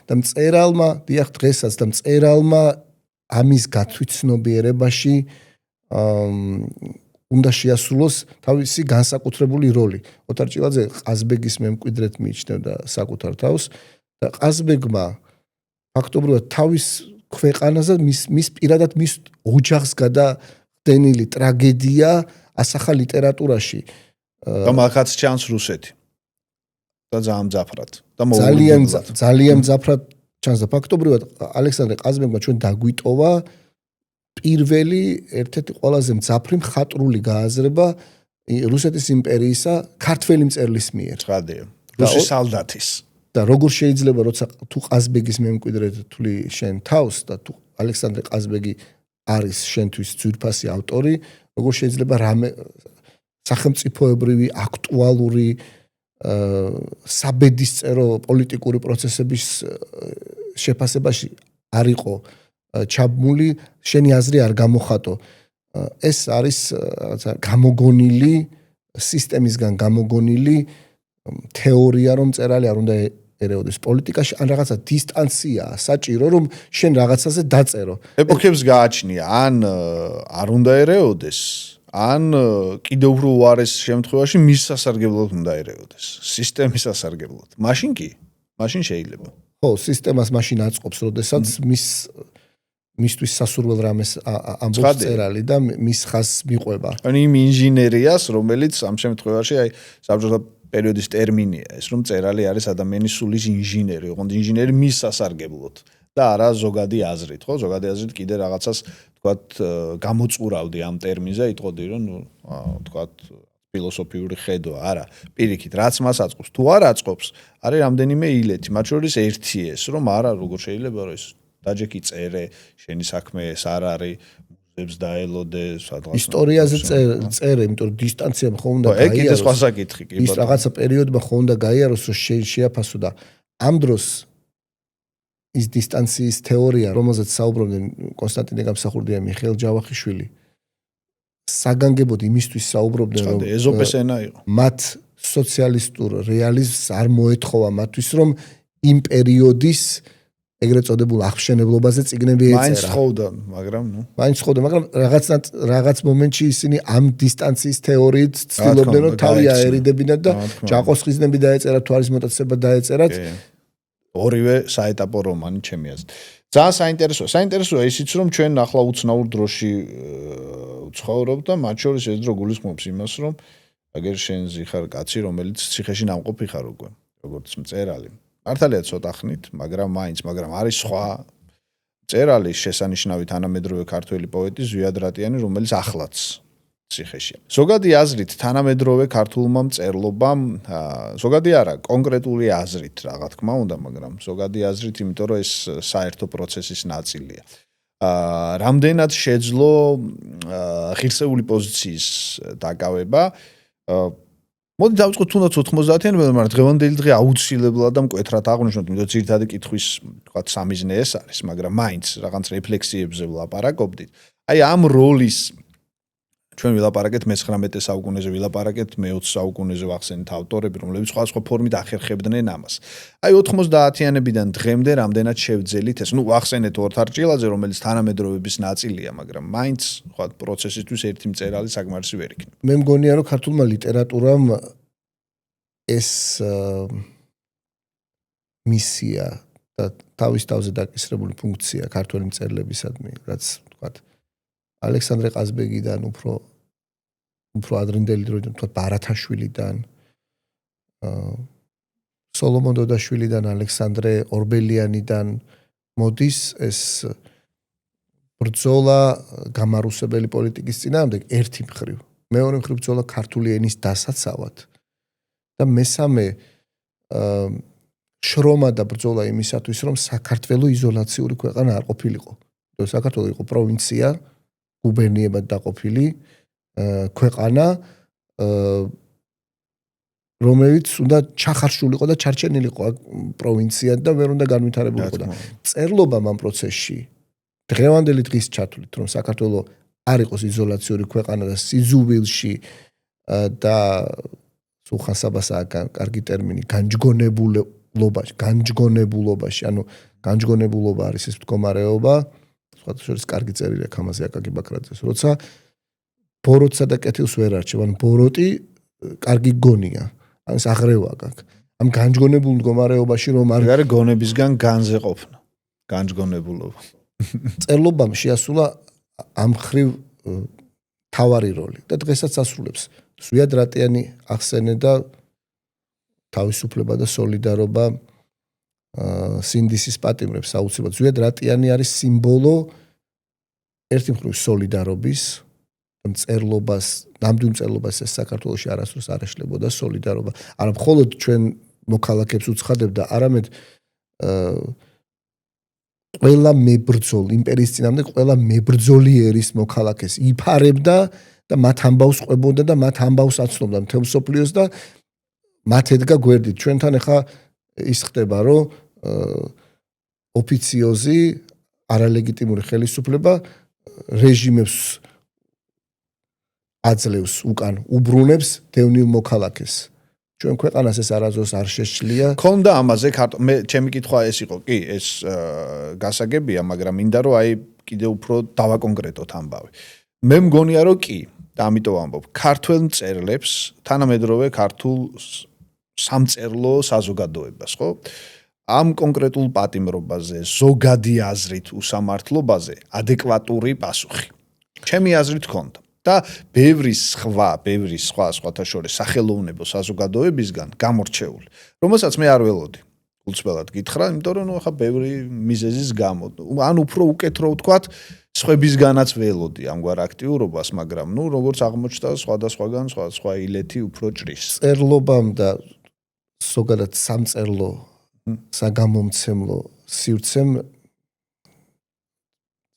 და მწერალმა, დიახ, დღესაც და მწერალმა ამის გათვითცნობიერებაში უნდა შეასრულოს თავისი განსაკუთრებული როლი. ოთარ ჭილაძე ყაზბეგის მემკვიდრედ მიიჩნევდა საკუთარ თავს და ყაზბეგმა ფაქტობრივად თავის ქვეყანაზე მის პირადად მის ოჯახს გადახდენილი ტრაგედია ასახა ლიტერატურაში. და მაგაც ჩანს რუსეთი. და ძალიან მძაფრად. და ძალიან მძაფრად ჩანს და ფაქტობრივად ალექსანდრე ყაზბეგმა ჩვენ დაგვიტოვა პირველი ერთ-ერთი ყველაზე მძაფრი მხატვრული გააზრება რუსეთის იმპერიისა ქართველი მწერლის მიერ. ცხადია. რუსის სალდათის. და როგორ შეიძლება როცა თუ ყაზბეგის მემკვიდრედ თვლი შენ თავს და თუ ალექსანდრე ყაზბეგი არის შენთვის ძვირფასი ავტორი, როგორ შეიძლება რამე სახელმწიფოებრივი აქტუალური საბედისწერო პოლიტიკური პროცესების შეფასებაში არ იყო ჩაბმული, შენი აზრი არ გამოხატო. ეს არის გამოგონილი სისტემისგან გამოგონილი თეორია, რომ მწერალი არ უნდა ერეოდეს პოლიტიკაში, ან რაღაცა დისტანციაა საჭირო, რომ შენ რაღაცაზე დაწერო. ეპოქებს გააჩნია, ან არ უნდა ერეოდეს, ან კიდევ უფრო უარეს შემთხვევაში მის სასარგებლოდ უნდა ერეოდეს, სისტემის სასარგებლოდ. მაშინ კი, მაშინ შეიძლება. ხო, სისტემას მაშინ აწყობს, როდესაც მისთვის სასურველ რამეს ამბობს მწერალი და მის ხაზს მიყვება. ანუ იმ ინჟინერიას, რომელიც ამ შემთხვევაში აი საბჭოთა პერიოდის ტერმინია, ეს რომ მწერალი არის ადამიანის სულის ინჟინერი, ოღონდ ინჟინერი მის სასარგებლოდ და არა ზოგადი აზრით, ხო? ზოგადი აზრით კიდე რაღაცას თქვათ გამოწურავდი ამ ტერმინზე, იტყოდი რომ თქვათ ფილოსოფიური ხედვა, არა, პირიქით, რაც მას აწყობს, თუ არ აწყობს, არის რამდენიმე ილეთი, მათ შორის ერთი ეს, რომ არა, როგორ შეიძლება რომ ეს დაჯექი წერე, შენი საქმე ეს არ არის, მუზეებს დაელოდე, სადღაც ისტორიაზე წერე, იმიტომ რომ დისტანცია ხომ უნდა გაიაროს. ეგ კიდე სხვა საკითხი კი, ის რაღაცა პერიოდმა ხომ უნდა გაიაროს, რომ შეაფასო და ამ დროს ის დისტანციის თეორია, რომელზეც საუბრობდნენ კონსტანტინე გამსახურდია, მიხეილ ჯავახიშვილი, საგანგებოდ იმისთვის საუბრობდნენ, რომ ეზოპეს ენა იყო. მათ სოციალისტურ რეალიზმს არ მოეთხოვა მათთვის, რომ იმ პერიოდის ეგრეთ წოდებულ აღშენებლობაზე წიგნები ეწერა. მაინც ხოვდა, მაგრამ რაღაც მომენტში ისინი ამ დისტანციის თეორიით ცდილობდნენ, რომ თავი აერიდებინათ და ჯაყოს ხიზნები დაეწერათ, თვალის მოტაცება დაეწერათ. ორივე საეტაპო რომანი ჩემი აზრით. ძალიან საინტერესოა. საინტერესოა ისიც, რომ ჩვენ ახლა უცნაურ დროში ვცხოვრობ და მათ შორის ეს დრო გულისხმობს იმას, რომ აგერ შენ ზიხარ კაცი, რომელიც ციხეში ნამყოფი ხარ უკვე, როგორც მწერალი. მართალია ცოტა ხნით, მაგრამ არის სხვა მწერალი შესანიშნავი თანამედროვე ქართველი პოეტი ზვიად რატიანი, რომელიც ახლაც ციხეშია. ზოგადი აზრით თანამედროვე ქართულმა მწერლობამ, ზოგადი არა, კონკრეტული აზრით რა თქმა უნდა, მაგრამ ზოგადი აზრით, იმიტომ რომ ეს საერთო პროცესის ნაწილია. რამდენად შეძლო ღირსეული პოზიციის დაკავება. მოდი დავიწყოთ თუნდაც 90-იანებში, მაგრამ დღევანდელი დღე აუცილებლად და მკვეთრად აღვნიშნოთ, იმიტომ ძირითადი კითხვის ვთქვათ სამიზნე ეს არის, მაგრამ მაინც რაღაც რეფლექსიებზე ვლაპარაკობდით. აი ამ როლის ჩვენ ვილაპარაკეთ მე-19 საუკუნეზე, ვილაპარაკეთ მე-20 საუკუნეზე ვახსენეთ ავტორები, რომლებიც სხვადასხვა ფორმით ახერხებდნენ ამას. აი 90-იანებიდან დღემდე რამდენად შევძელით ეს, ვახსენეთ ორთარჭილაძე, რომელიც თანამედროვეების ნაწილია, მაგრამ მაინც ვთქვათ პროცესისთვის ერთი მწერალი საკმარისი ვერ იქნება. მე მგონია, რომ ქართულმა ლიტერატურამ ეს მისია და თავის თავზე დაკისრებული ფუნქცია ქართველი მწერლებისადმი, რაც ვთქვათ ალექსანდრე ყაზბეგიდან უფრო ადრინდელი დროიდან ვთქვათ ბარათაშვილიდან სოლომონ დოდაშვილიდან ალექსანდრე ორბელიანიდან მოდის ეს ბრძოლა გამარუსებელი პოლიტიკის წინააღმდეგ ერთი მხრივ, მეორე მხრივ ბრძოლა ქართული ენის დასაცავად და მესამე შრომა და ბრძოლა იმისათვის, რომ საქართველო იზოლაციური ქვეყანა არ ყოფილიყო. საქართველო იყო პროვინცია, გუბერნიებად დაყოფილი ქვეყანა, რომელიც უნდა ჩახარშულიყო და ჩარჩენილიყო პროვინციად და ვერ უნდა განვითარებულიყო და წერლობამ ამ პროცესში დღევანდელი დღის ჩათვლით, რომ საქართველო არ იყოს იზოლაციური ქვეყანა და სიძულვილში და სულხან საბასაა კარგი ტერმინი განჯგონებულობაში, ანუ განჯგონებულობა არის ეს მდგომარეობა, სხვათა შორის კარგი წერილია ამაზე აკაკი ბაქრაძეს, როცა ბოროტსა და კეთილს ვერ არჩევ, ანუ ბოროტი კარგი გონია, ანუ ეს აღრევა აკაკ. ამ განჯგონებულ მდგომარეობაში რომ არ გონებისგან განზე ყოფნა, განჯგონებულობა. წერლობამ შეასრულა ამ ხრივ თავარი როლი და დღესაც ასრულებს. ზვიად რატიანი ახსენე და თავისუფლება და სოლიდარობა სინდისის პატიმრებს აუცილებლად. ზვიად რატიანი არის სიმბოლო ერთი მხრივ სოლიდარობის, მწერლობას, ნამდვილ მწერლობას ეს საქართველოში არასდროს არ ეშლებოდა სოლიდარობა. არა მხოლოდ ჩვენ მოქალაქეებს უცხადებდა, არამედ ყველა მებრძოლ იმპერიის წინააღმდეგ ყველა მებრძოლიერის მოქალაქეს იფარებდა და მათ ამბავს ყვებოდა და მათ ამბავს აცნობდა მთელ მსოფლიოს და მათ ედგა გვერდით. ჩვენთან ახლა ის ხდება, რომ ოფიციოზი არალეგიტიმური ხელისუფლება რეჟიმებს აძლევს უკან, უბრუნებს დევნილ მოქალაქეს. ჩვენ ქვეყანას ეს არასდროს არ შეშლია. ქონდა ამაზე მე ჩემი კითხვა ეს იყო, კი, ეს გასაგებია, მაგრამ მინდა რომ აი კიდე უფრო დავაკონკრეტოთ ამბავი. მე მგონია რომ კი, და ამიტომ ამბობ, ქართველ მწერლებს, თანამედროვე ქართულ სამწერლო საზოგადოებას, ხო? ამ კონკრეტულ პატიმრობაზე, ზოგადი აზრით უსამართლობაზე ადეკვატური პასუხი. ჩემი აზრით ქონდა. და ბევრი სხვა სხვათა შორის სახელოვნებო საზოგადოებისგან გამორჩეული, რომელსაც მე არ ველოდი. გულწრფელად გითხრა, იმიტომ რომ ახლა ბევრი მიზეზის გამო, ან უფრო უკეთრო ვთქვათ, სხვებისგანაც ველოდი ამგვარ აქტიურობას, მაგრამ როგორც აღმოჩნდა, სხვადასხვაგან სხვა ილეთი უფრო ჭრის. წერლობამ და ზოგადად სამწერლო საგამომცემლო სივრცემ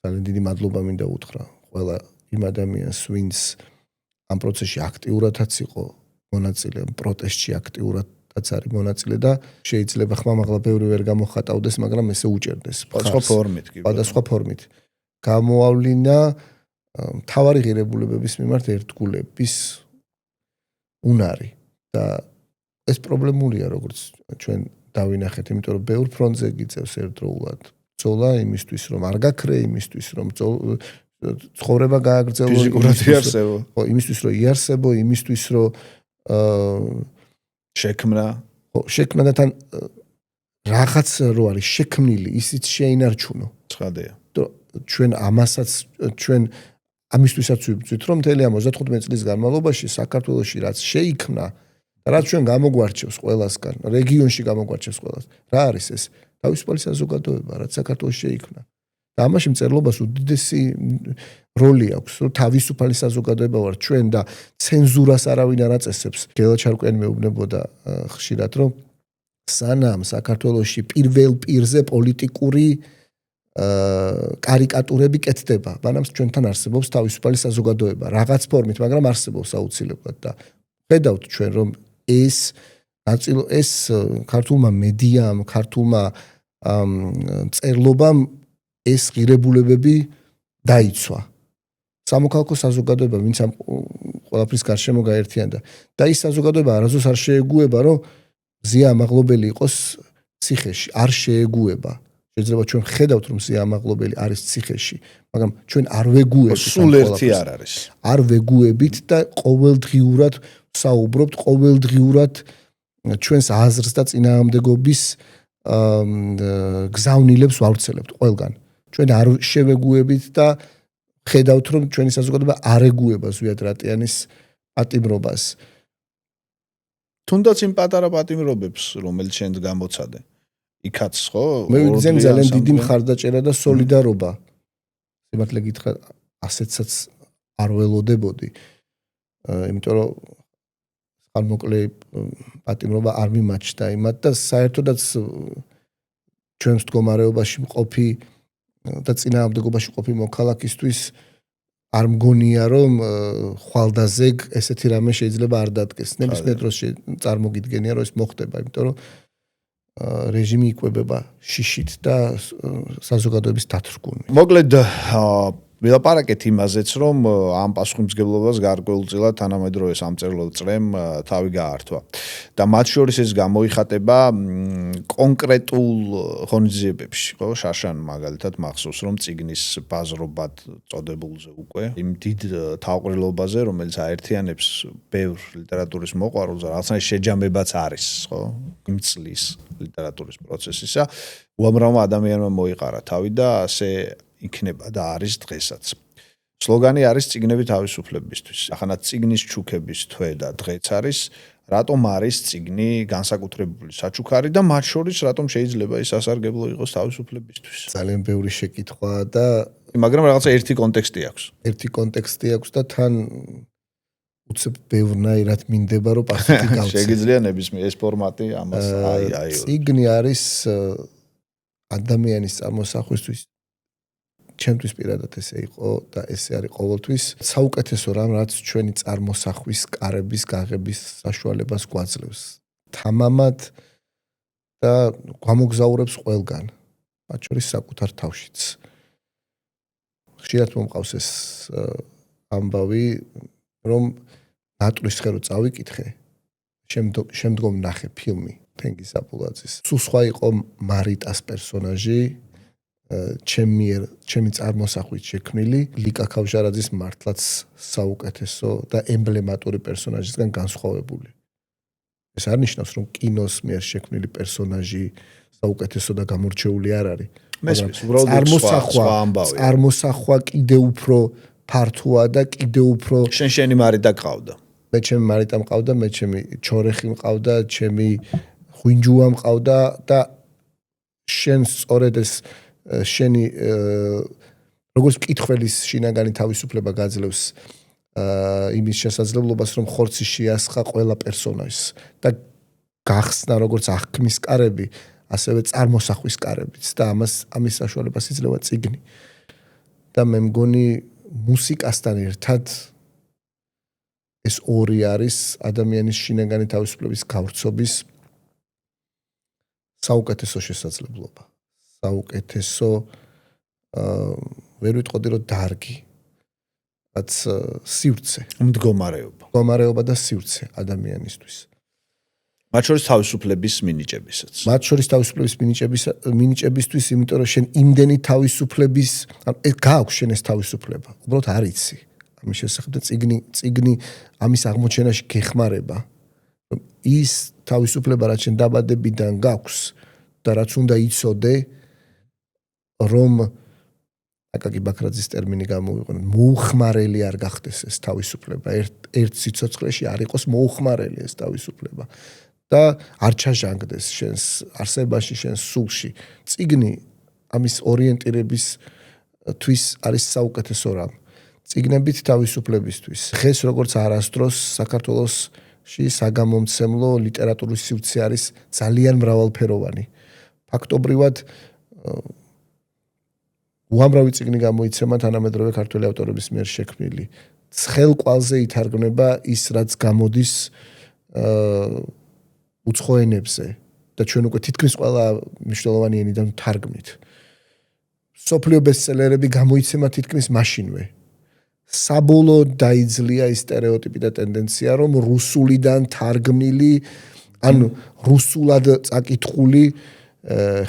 ძალიან დიდი მადლობა მინდა უთხრა ყველა იმ ადამიანს, ვინც ამ პროცესში აქტიურადაც იყო მონაწილე, პროტესტში აქტიურადაც არის მონაწილე და შეიძლება ხმამაღლა ბევრი ვერ გამოხატავდეს, მაგრამ ესე უჭერდეს. სხვადასხვა ფორმით. გამოავლინა მთავარი ღირებულებების მიმართ ერთგულების უნარი და ეს პრობლემულია, როგორც ჩვენ დავინახეთ, იმიტომ რომ ბევრ ფრონტზე გიწევს ერთდროულად ბრძოლა იმისთვის, რომ არ გაქრე, იმისთვის, რომ ცხოვრება გააგრძელო, ფიზიკურად იარსებო. ხო, იმისთვის, რომ იარსებო, იმისთვის, რომ შექმნა და თან რაღაც რო არის შექმნილი, ისიც შეინარჩუნო. ხადია. ჩვენ ამასაც ჩვენ ამისთვისაც ვიბრძვით, რომ მთელი ამ 35 წლის განმავლობაში საქართველოში რაც შეიქმნა და რაც ჩვენ გამოგვარჩევს ყველასგან, რეგიონში გამოგვარჩევს ყველას. რა არის ეს? თავისუფალი საზოგადოება, რაც საქართველოში შეიქმნა. და ამაში მწერლობას უდიდესი როლი აქვს, რომ თავისუფალი საზოგადოება ვარ ჩვენ და ცენზურას არავინ არ აწესებს. გელა ჩარკვიანი მეუბნებოდა ხშირად, რომ სანამ საქართველოში პირველ პირზე პოლიტიკური კარიკატურები კეთდება, მანამ ჩვენთან არსებობს თავისუფალი საზოგადოება, რაღაც ფორმით, მაგრამ არსებობს აუცილებლად და ხედავთ ჩვენ, რომ ეს ქართულმა მედიამ, ქართულმა მწერლობამ ეს ღირებულებები დაიცვა. სამოქალაქო საზოგადოება, ვინც ამ ყველაფრის გარშემო გაერთიანდა და ის საზოგადოება არასდროს არ შეეგუება, რომ ზია ამაღლობელი იყოს ციხეში, არ შეეგუება. შეიძლება ჩვენ ხედავთ, რომ ზია ამაღლობელი არის ციხეში, მაგრამ ჩვენ არ ვეგუებით. სულ ერთი არ არის. არ ვეგუებით და ყოველდღიურად საუბრობთ, ყოველდღიურად ჩვენს აზრს და წინააღმდეგობის გზავნილებს ვავრცელებთ ყველგან. ჩვენ არ შევეგუებით და ხედავთ, რომ ჩვენი საზოგადოება არ ეგუება ზვიად რატიანის პატიმრობას. თუნდაც იმ პატარა პატიმრობებს, რომელიც შენ გამოცადე. იქაც ხო? მე ვიგზენ ძალიან დიდი მხარდაჭერა და სოლიდარობა. სიმართლე გითხრა, ასეთსაც არ ველოდებოდი. იმიტომ რომ ხანმოკლე პატიმრობა არ მიმაჩნდა იმათ და საერთოდაც ჩვენს მდგომარეობაში მყოფი და წინააღმდეგობაში ყოფი მოქალაქისთვის არ მგონია რომ ხვალდაზეგ ესეთი რამე შეიძლება არ დადგეს. ნებისმიერ დროს წარმოგიდგენია რომ ეს მოხდება, იმიტომ რომ რეჟიმი იკვებება შიშით და საზოგადოების დათრგუნვით. მოკლედ ვილაპარაკეთ იმაზეც, რომ ამ პასუხისმგებლობას გარკვეულწილად თანამედროვე სამწერლო წრემ თავი გაართვა. და მათ შორის ეს გამოიხატება კონკრეტულ ღონისძიებებში, ხო? შაშან მაგალითად მახსოვს, რომ წიგნის ბაზრობად წოდებულზე უკვე იმ დიდ თავყრილობაზე, რომელიც აერთიანებს ბევრ ლიტერატურის მოყვარულს, რაღაცნაირი შეჯამებაც არის, ხო? იმ წლის ლიტერატურის პროცესისა, უამრავმა ადამიანმა მოიყარა თავი და ასე იქნება და არის დღესაც. სლოგანი არის წიგნები თავისუფლებისთვის. ახლა წიგნის ჩუქების თვე და დღეც არის, რატომ არის წიგნი განსაკუთრებული საჩუქარი და მათ შორის რატომ შეიძლება ის სასარგებლო იყოს თავისუფლებისთვის. ძალიან ბევრი შეკითხვა და მაგრამ რაღაცა ერთი კონტექსტი აქვს. ერთი კონტექსტი აქვს და თან უცებ ბევრნაირად მინდება რომ პასუხი გავცე. შეგიძლია ნებისმიერ ეს ფორმატი ამას აი. წიგნი არის ადამიანის წარმოსახვისთვის ჩემთვის პირადად ესე იყო და ესე არის ყოველთვის საუკეთესო რამ რაც ჩვენი წარმოსახვის კარების გაღების საშუალებას გვაძლევს თამამად და გამოგზაურებს ყველგან მათ შორის საკუთარ თავშიც ხშირად მომყავს ეს ამბავი რომ ნატურის ხერო წავიკითხე შემდგომ ნახე ფილმი თენგიზ აპულაძის სულ სხვა იყო მარიტას პერსონაჟი ჩემი წარმოსახვით შექმნილი ლიკა ქავშარაძის მართლაც საუკეთესო და ემბლემატური პერსონაჟისგან განსხვავებული. ეს არ ნიშნავს რომ კინოს მიერ შექმნილი პერსონაჟი საუკეთესო და გამორჩეული არ არის. წარმოსახვა კიდე უფრო ფართოა და კიდე უფრო შენი მარიტა ყავდა. მე ჩემი მარიტა მყავდა, მე ჩემი ჩორეხი მყავდა, ჩემი ხვინჯუა მყავდა და შენ სწორედ ეს შენი როგორც მკითხველის შინაგანი თავისუფლება გაძლევს იმის შესაძლებლობას რომ ხორცი შეასხა ყველა პერსონაჟს და გახსნა როგორც აღქმის კარები ასევე წარმოსახვის კარებიც და ამის საშუალებას იძლევა წიგნი და მე მგონი მუსიკასთან ერთად ეს ორი არის ადამიანის შინაგანი თავისუფლების გავრცობის საუკეთესო შესაძლებლობა. საუკეთესო ვერ ვიტყოდი რომ დარგი რაც სივრცე მდგომარეობა და სივრცე ადამიანისთვის მათ შორის თავისუფლების მინიჭებისაც მათ შორის თავისუფლების მინიჭებისთვის იმიტომ რომ შენ იმდენი თავისუფლების გააქვს შენ ეს თავისუფლება უბრალოდ არ იცი ამის შესახებ და წიგნი ამის აღმოჩენაში გეხმარება რომ ის თავისუფლება რაც შენ დაბადებიდან გაქვს და რაც უნდა იცოდე რომ აკაკი ბაქრაძის ტერმინი გამოვიყენოთ, მოუხმარელი არ გახდეს ეს თავისუფლება. ერთ სიცოცხლეში არ იყოს მოუხმარელი ეს თავისუფლება და არ ჩაჟანგდეს შენს არსებაში, შენს სულში. წიგნი ამის ორიენტირებისთვის არის საუკეთესო რამ. წიგნებით თავისუფლებისთვის. დღეს როგორც არასდროს საქართველოში საგამომცემლო ლიტერატურის სივრცე არის ძალიან მრავალფეროვანი. ფაქტობრივად უამრავი წიგნი გამოიცემა თანამედროვე ქართველი ავტორების მიერ შექმნილი. ცხელ კვალზე ითარგმნება ის, რაც გამოდის უცხო ენებზე და ჩვენ უკვე თითქმის ყველა მნიშვნელოვანი ენიდან თარგმნით. სოფლიო ბესტსელერები გამოიცემა თითქმის მაშინვე. საბოლოოდ დაიძლია ის სტერეოტიპი და ტენდენცია, რომ რუსულიდან თარგმნილი, ანუ რუსულად წაკითხული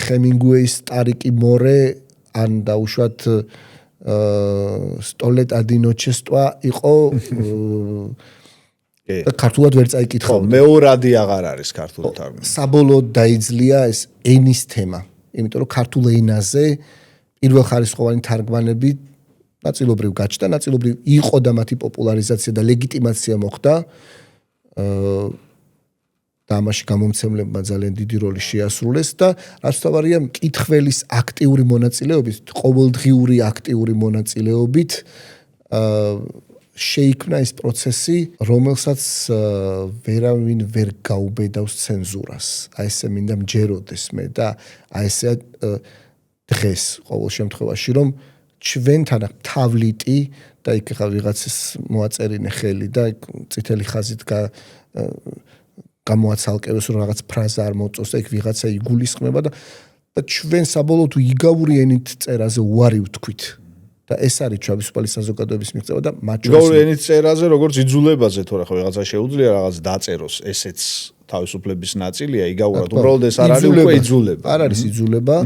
ჰემინგუეის ტარიკი მორე ან დაუშვათ სტოლეტ ადინოჩესტვა იყო ქართულად ვერ წაიკითხავდა. მეორადი აღარ არის ქართული თარგმანი. საბოლოოდ დაიძლია ეს ენის თემა, იმიტომ რომ ქართულ ენაზე პირველხარისხოვანი თარგმანები ნაწილობრივ გაჩნდა, ნაწილობრივ იყო და მათი პოპულარიზაცია და ლეგიტიმაცია მოხდა. და ამაში გამომცემლებმა ძალიან დიდი როლი შეასრულეს და რაც თავარია მკითხველის აქტიური მონაწილეობით, ყოველდღიური აქტიური მონაწილეობით შეიქმნა ეს პროცესი, რომელსაც ვერავინ ვერ გაუბედავს ცენზურას. აი ესე მინდა მჯეროდეს მე და აი ესე დღეს ყოველ შემთხვევაში რომ ჩვენთან თავლიტი და იქ ხა ვიღაცის მოაწერინე ხელი და წითელი ხაზით გამოაცალკევეს რომ რაღაც ფრაზა არ მოწოს და იქ ვიღაცა იგულისხმება და ჩვენ საბოლოოდ იგავური ენით წერაზე უარი ვთქვით და ეს არის თავისუფალი საზოგადოების მიღწევა და მათ შორის იგავური ენით წერაზე როგორც იძულებაზე თუ რა ხო ვიღაცა შეუძლია რაღაც დაწეროს ესეც თავისუფლების ნაწილია იგაურად უბრალოდ ეს არ არის უკვე იძულება არ არის იძულება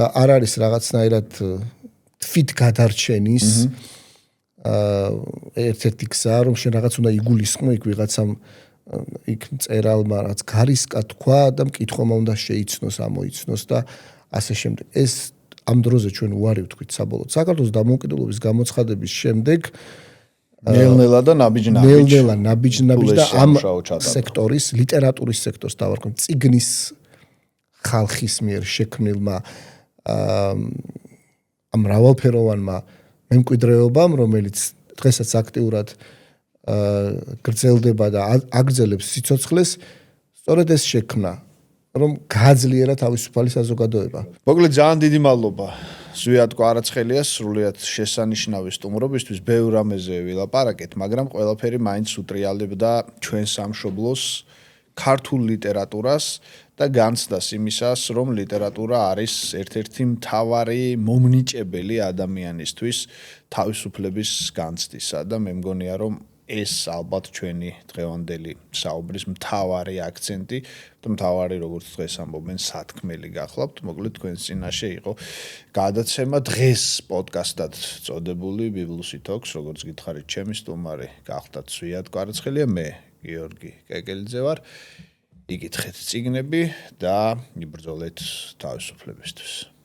და არ არის რაღაცნაირად თვით გადარჩენის ერთ-ერთი გზა რომ შენ რაღაც უნდა იგულისხმო იქ ვიღაცამ იქ წერალმა რაც გარისკა თქვა და მკითხომა უნდა შეიცნოს, ამოიცნოს და ასე შემდეგ. ეს ამ დროზე ჩვენ უარი ვთქვით საბოლოოდ. საქართველოს დამოუკიდებლობის გამოცხადების შემდეგ ნელ-ნელა და ნაბიჯ-ნაბიჯ და ამ სექტორის, ლიტერატურის სექტორს დავარქვენ, წიგნის ხალხის მიერ შექმნილმა ამ მრავალფეროვანმა მემკვიდრეობამ, რომელიც დღესაც აქტიურად გრძელდება და აგრძელებს სიცოცხლეს, სწორედ ეს შექმნა, რომ გააძლიერა თავისუფალი საზოგადოება. მოკლედ ძალიან დიდი მადლობა ზვიად კვარაცხელიას, სრულიად შესანიშნავი სტუმრობისთვის, ბევრ რამეზე ვილაპარაკეთ, მაგრამ ყველაფერი მაინც უტრიალებდა ჩვენ სამშობლოს ქართულ ლიტერატურას და განცდას იმისას, რომ ლიტერატურა არის ერთ-ერთი მთავარი მომნიჭებელი ადამიანისთვის თავისუფლების განცდისა და მე მგონია, რომ ეს ალბათ ჩვენი დღევანდელი საუბრის მთავარი აქცენტი და მთავარი როგორც დღეს ამბობენ სათქმელი გახლავთ. მოკლედ თქვენს წინაშე იყო გადაცემა დღეს პოდკასტად წოდებული ბიბლუსი თოქს, როგორც გითხარით, ჩემი სტუმარი გახლდათ ზვიად კვარაცხელია, მე გიორგი კეკელიძე ვარ. იკითხეთ წიგნები და იბრძოლეთ თავისუფლებისთვის.